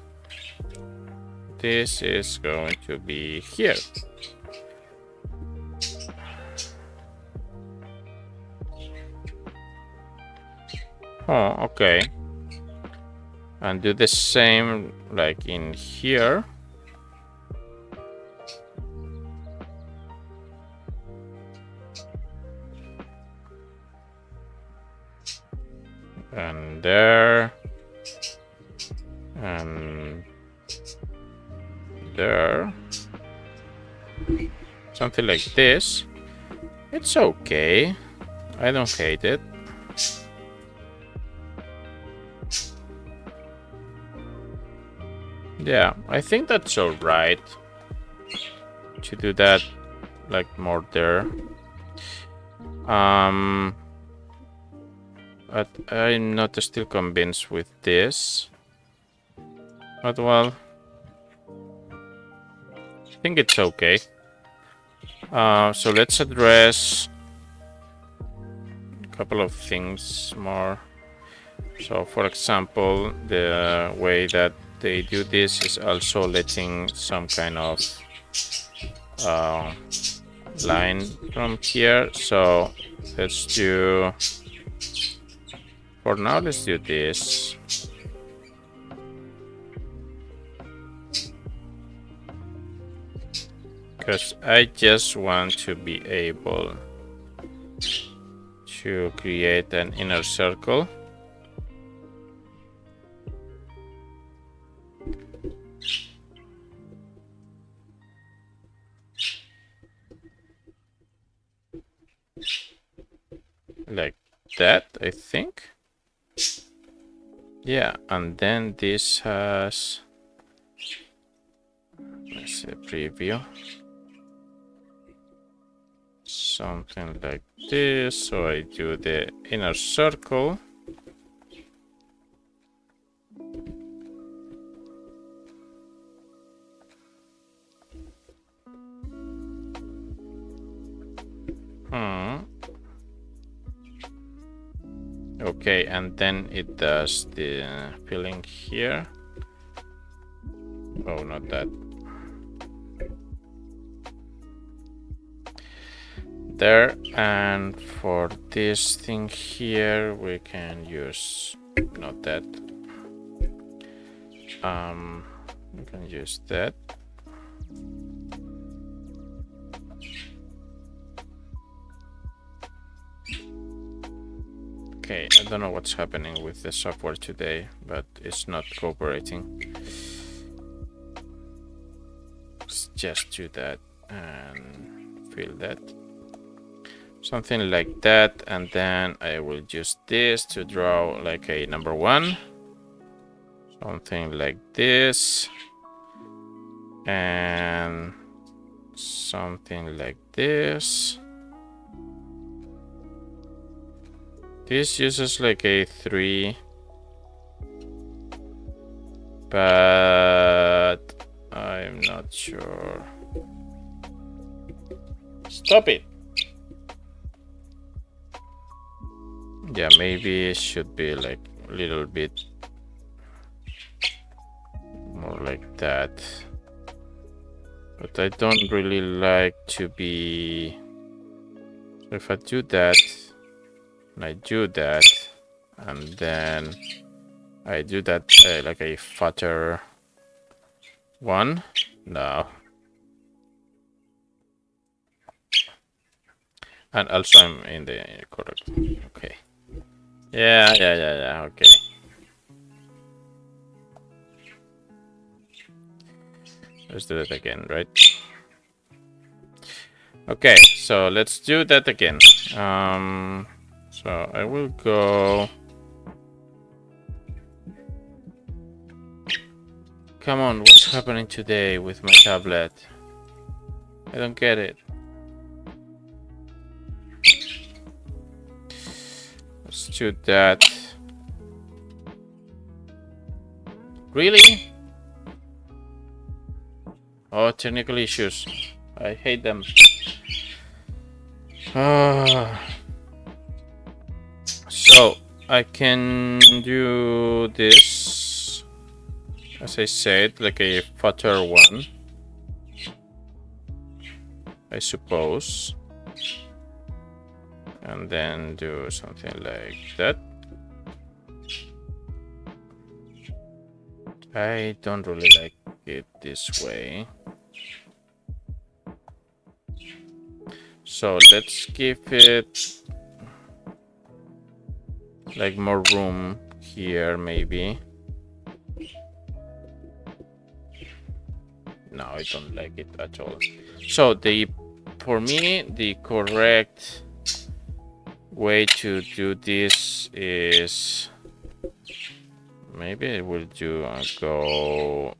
this is going to be here. Oh, okay. And do the same like in here. And there. And there. Something like this. It's okay. I don't hate it. Yeah, I think that's alright to do that like more there. But I'm not still convinced with this. But well, I think it's okay. So let's address a couple of things more. So for example, the way that they do this is also letting some kind of line from here. So let's do, for now, let's do this. Because I just want to be able to create an inner circle. Like that, I think. Yeah, and then this has, let's see, preview. Something like this. So I do the inner circle. Okay, and then it does the filling here. Oh, not that. There, and for this thing here, we can use not that. We can use that. Okay, I don't know what's happening with the software today, but it's not cooperating. Let's just do that and fill that. Something like that, and then I will use this to draw like a number 1. Something like this. And something like this. This uses like a 3 but I'm not sure. Stop it! Yeah, maybe it should be like a little bit more like that. But I don't really like to be... So if I do that, and I do that, and then I do that like a fatter one. No. And also I'm in the correct. Okay. Yeah. Okay. Let's do it again, right? Okay, so let's do that again. So I will go. Come on, what's happening today with my tablet? I don't get it. Let's do that. Really? Oh, technical issues. I hate them. So I can do this, as I said, like a fatter one, I suppose, and then do something like that. I don't really like it this way. So let's give it like more room here, maybe. No, I don't like it at all. So for me, the correct way to do this is maybe I will do go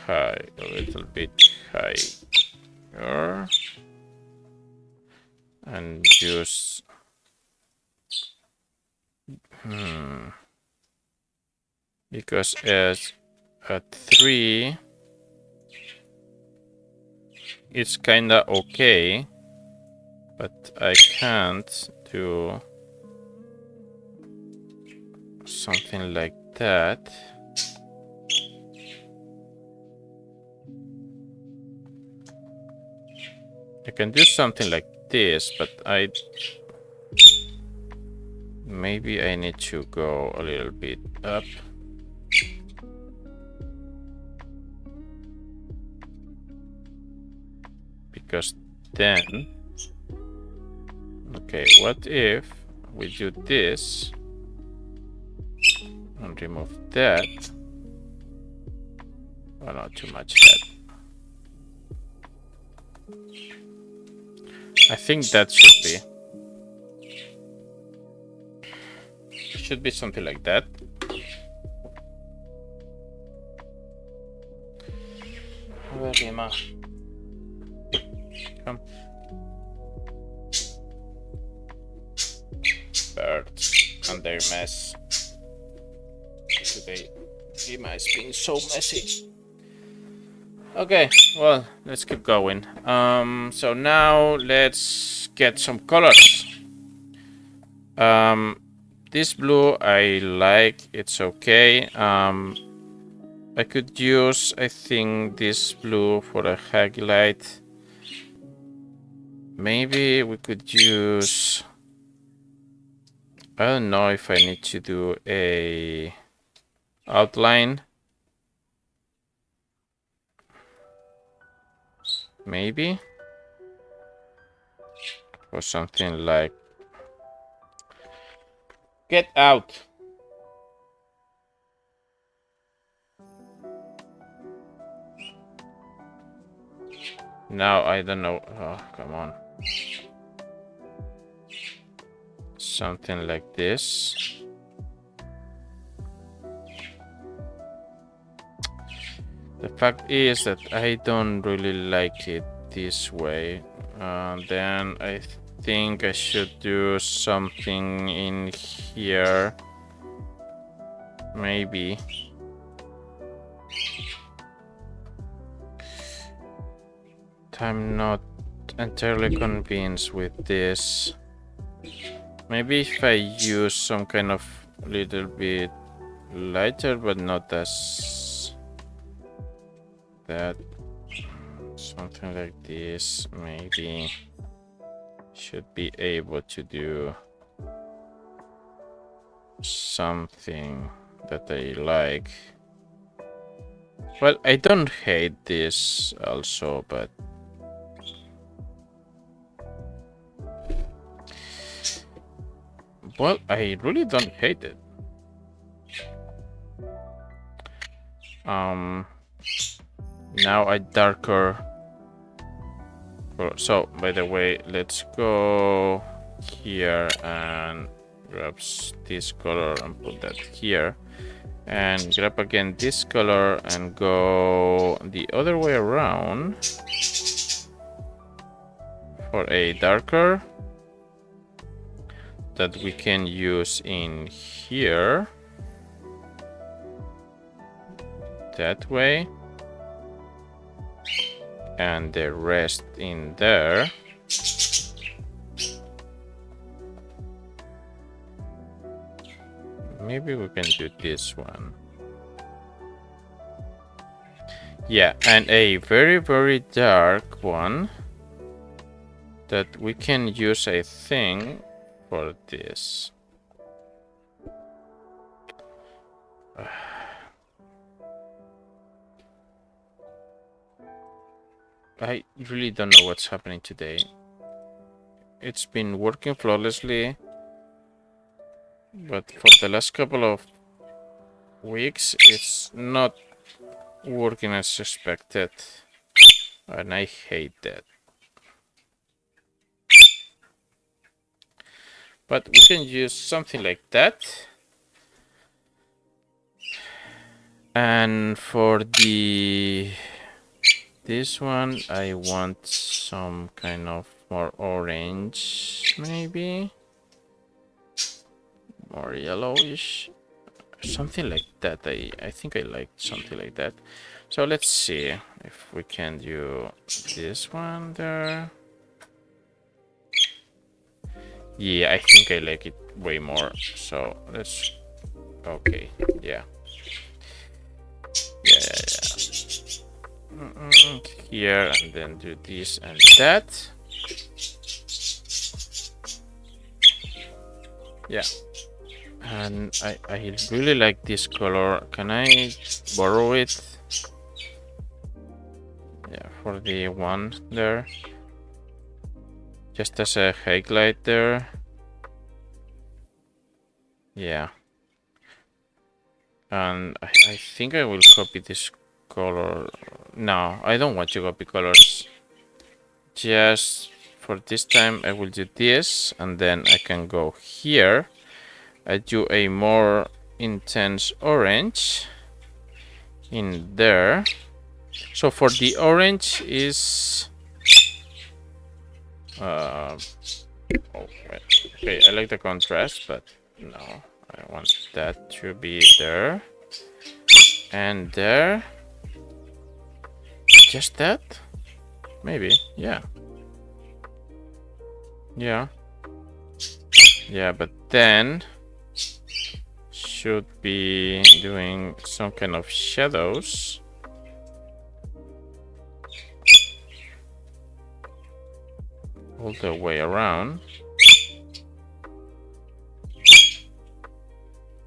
high, a little bit higher, and use because as at 3 it's kinda okay, but I can't do something like that. I can do something like this, but maybe I need to go a little bit up. Because then, okay, what if we do this and remove that? Oh, not too much head. I think that should be something like that. Where am I? Come. Birds and their mess. Today, Lima has been so messy. Okay, well, let's keep going. So now let's get some colors. This blue I like, it's okay. I could use, I think, this blue for a highlight. Maybe we could use, I don't know if I need to do a outline. Maybe. Or something like, get out. Now I don't know. Oh, come on. Something like this. The fact is that I don't really like it this way. Then I think I should do something in here. Maybe. I'm not entirely convinced with this. Maybe if I use some kind of little bit lighter, but not as that. Something like this, maybe should be able to do something that I like. Well, I don't hate this also, but well, I really don't hate it. Now a darker. So, by the way, let's go here and grab this color and put that here. And grab again this color and go the other way around for a darker that we can use in here. That way. And the rest in there. Maybe we can do this one. Yeah, and a very, very dark one that we can use, I think, for this. I really don't know what's happening today. It's been working flawlessly, but for the last couple of weeks, it's not working as expected, and I hate that. But we can use something like that. And for this one, I want some kind of more orange, maybe more yellowish, something like that. I think I like something like that. So let's see if we can do this one there. Yeah, I think I like it way more. So let's. Okay, yeah. Here and then do this and that. Yeah, and I really like this color. Can I borrow it? Yeah, for the one there, just as a highlight there. Yeah, and I think I will copy this color. No, I don't want to copy colors. Just for this time, I will do this, and then I can go here. I do a more intense orange in there. So for the orange is oh wait. Okay, I like the contrast, but no, I want that to be there and there. Just that? Maybe, yeah. Yeah, but then should be doing some kind of shadows. All the way around.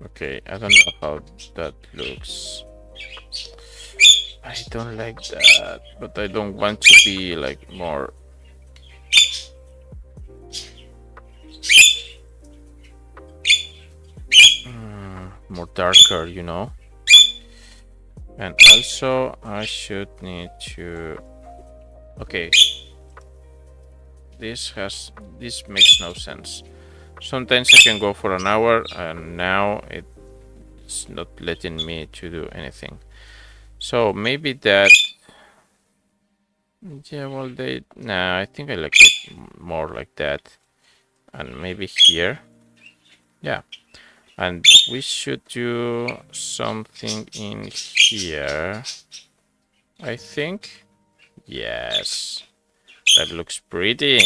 Okay, I don't know how that looks. I don't like that, but I don't want to be like more. More darker, you know. And also I should need to. Okay. This makes no sense. Sometimes I can go for an hour, and now it's not letting me to do anything. So maybe that. Yeah, well, nah, I think I like it more like that, and maybe here. Yeah, And we should do something in here, I think. Yes, that looks pretty.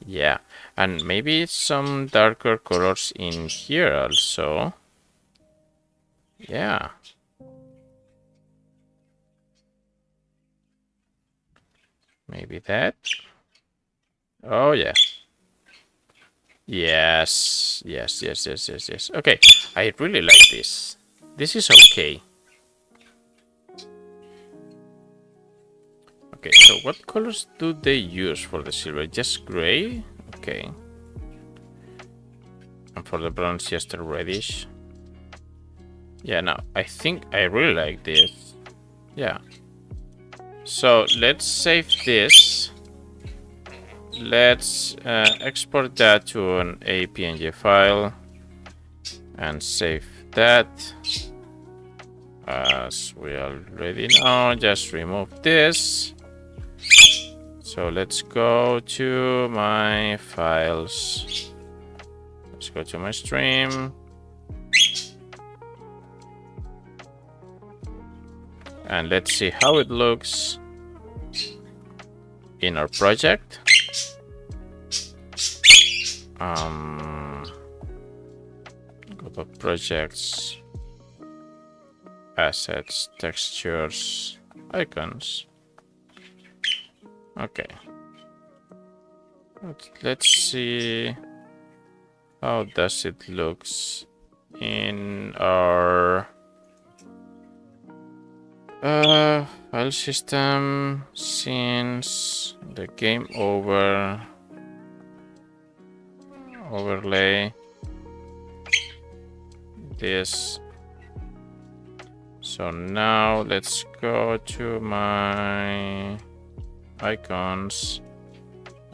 Yeah, and maybe some darker colors in here also. Yeah. Maybe that. Oh, yeah. Yes. Yes, yes, yes, yes, yes. Okay, I really like this. This is okay. Okay, so what colors do they use for the silver? Just gray? Okay. And for the bronze, just a reddish. Yeah, no, I think I really like this. Yeah. So let's save this. Let's export that to an APNG file and save that. As we already know, just remove this. So let's go to my files. Let's go to my stream. And let's see how it looks in our project. Go to projects, assets, textures, icons. Okay. Let's see how does it looks in our file system since the game overlay this. So now let's go to my icons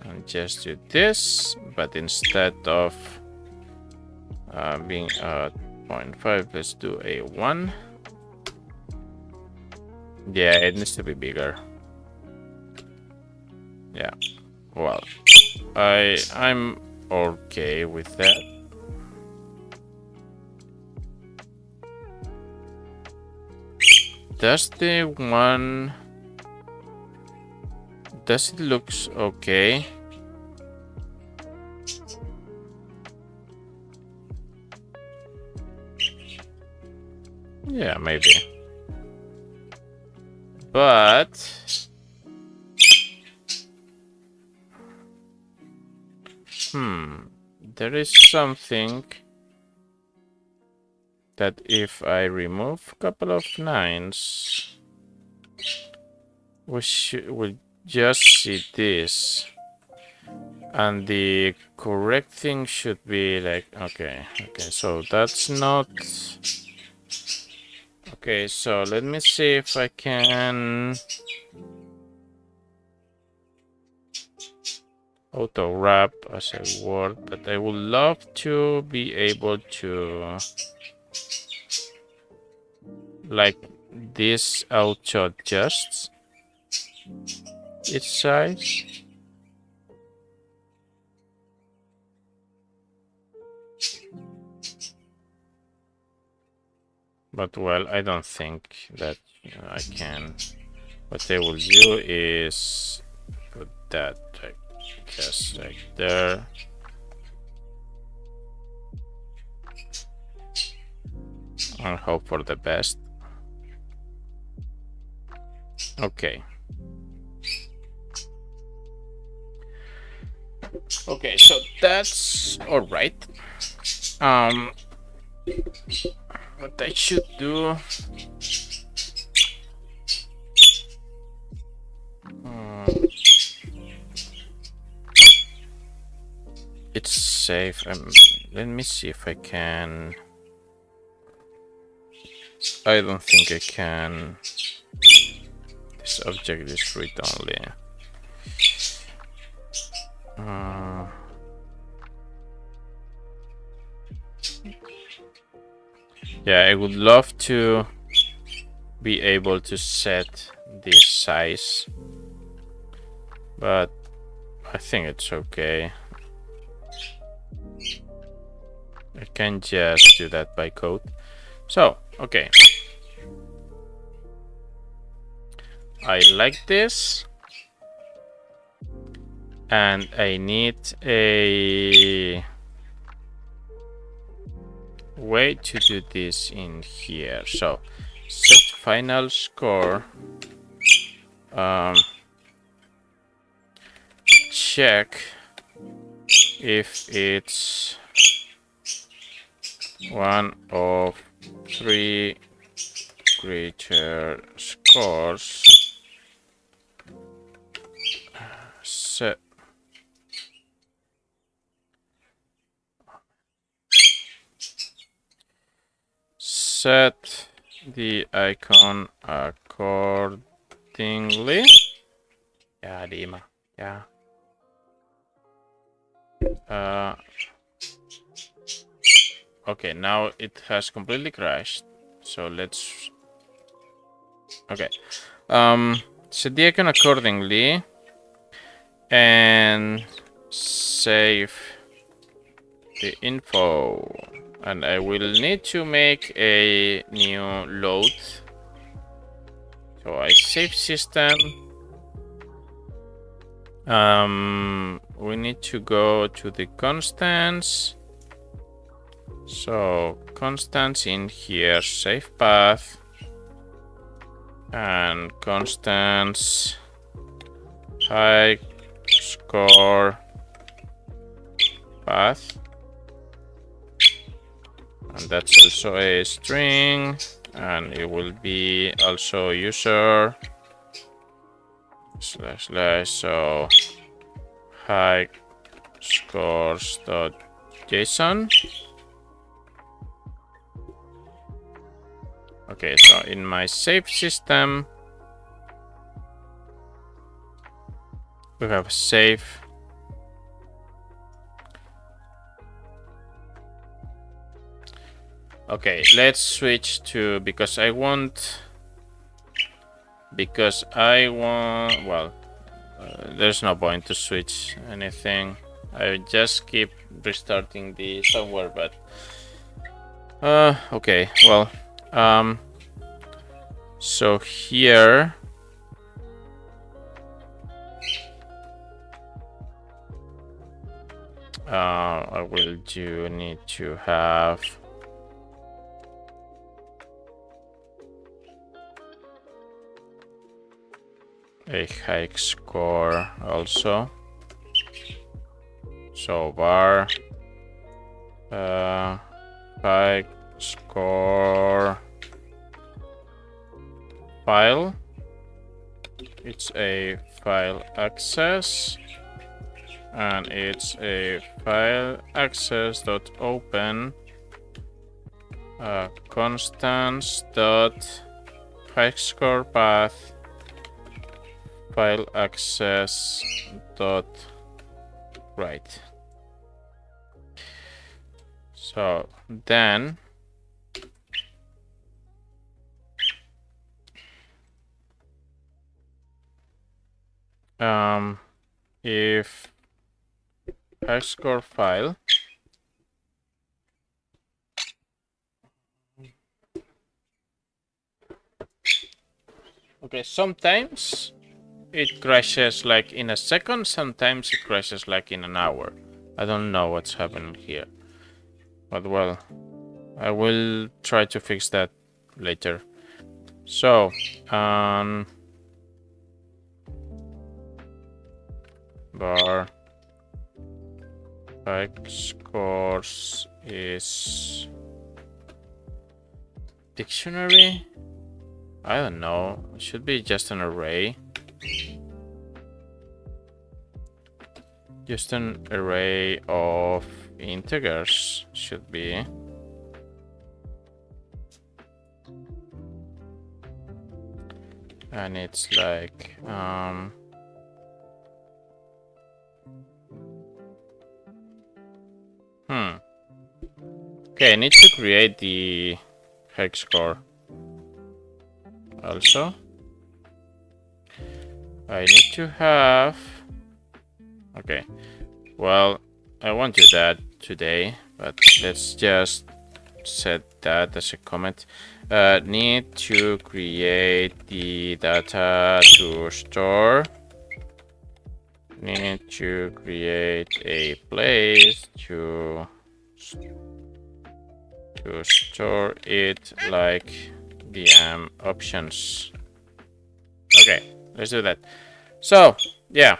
and just do this, but instead of being a 0.5, let's do a 1. Yeah, it needs to be bigger. Yeah, well, I'm okay with that. Does it looks okay? Yeah, maybe. But there is something that if I remove a couple of 9s, we'll just see this. And the correct thing should be like, okay, so that's not... Okay, so let me see if I can auto wrap as a word, but I would love to be able to, like, this auto adjusts its size. But well, I don't think that I can. What I will do is put that like, just like there. And hope for the best. Okay. Okay, so that's all right. What I should do. It's safe. Let me see if I can. I don't think I can. This object is read only. Yeah, I would love to be able to set this size, but I think it's okay. I can just do that by code. So, okay. I like this. And I need a way to do this in here. So, set final score. Check if it's one of 3 greater scores. Set the icon accordingly. Yeah, Dima. Yeah. Okay, now it has completely crashed. So let's. Okay. Set the icon accordingly and save the info. And I will need to make a new load. So I save system. We need to go to the constants. So constants in here, save path, and constants high score path, and that's also a string, and it will be also user / so high scores dot JSON. Okay, so in my save system, we have save. Okay, let's switch to, because I want, well, there's no point to switch anything. I just keep restarting the software, but okay, well, so here I will need to have a high score also. So var high score file. It's a file access, and it's a file access dot open constants dot high score path file access dot write. So then if high score file okay, sometimes it crashes like in a second, sometimes it crashes like in an hour. I don't know what's happening here, but well, I will try to fix that later. So var high scores is dictionary. I don't know, it should be just an array. Just an array of integers should be. And it's like okay, I need to create the hex score also. I need to have, okay, well, I won't do that today but let's just set that as a comment. Need to create the data to store. Need to create a place to store it, like VM options. Okay, let's do that. So yeah,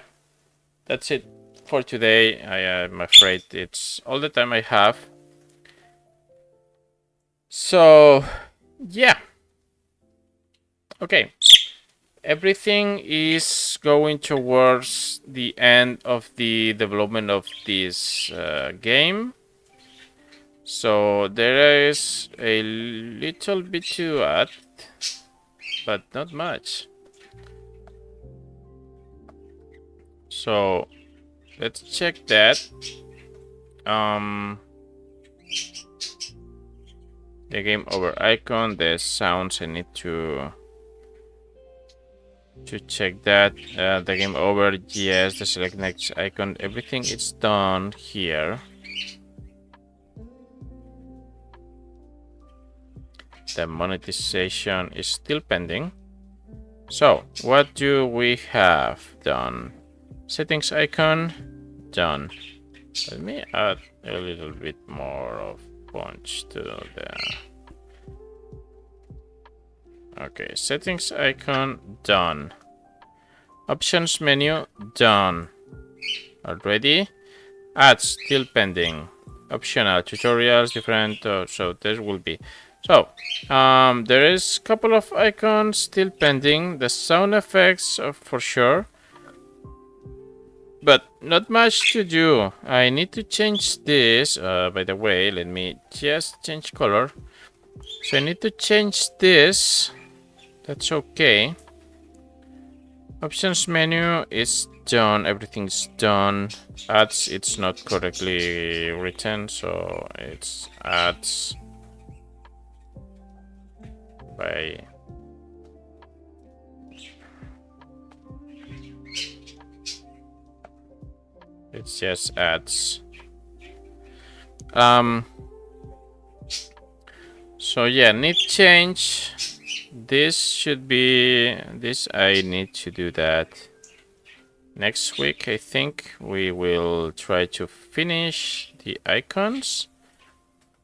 that's it for today. I am afraid it's all the time I have. So yeah, okay, everything is going towards the end of the development of this game. So there is a little bit to add, but not much. So let's check that. The game over icon, the sounds, I need to check that. The game over, yes, the select next icon, everything is done here. The monetization is still pending. So what do we have done? Settings icon, done. Let me add a little bit more of punch to the... Okay, settings icon, done. Options menu, done. Already. Ads, still pending. Optional tutorials, different, so there will be. So, there is a couple of icons still pending. The sound effects, for sure. But not much to do. I need to change this. By the way, let me just change color. So I need to change this. That's okay. Options menu is done. Everything's done. Ads, it's not correctly written, so it's ads by... It's just ads. So yeah, need change. This should be this. I need to do that next week. I think we will try to finish the icons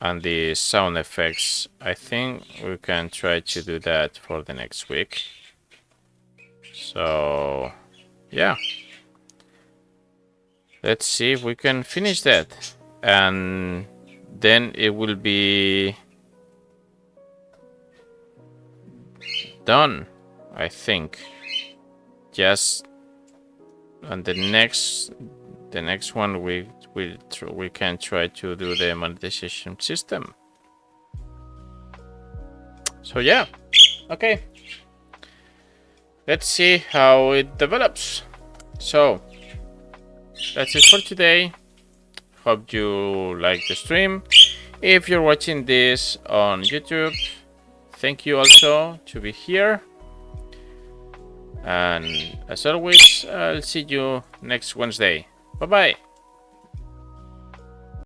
and the sound effects. I think we can try to do that for the next week. So yeah. Let's see if we can finish that, and then it will be done, I think. Just on the next one we can try to do the monetization system. So yeah, okay. Let's see how it develops. So that's it for today. Hope you like the stream. If you're watching this on YouTube, thank you also to be here. And as always, I'll see you next Wednesday. Bye bye.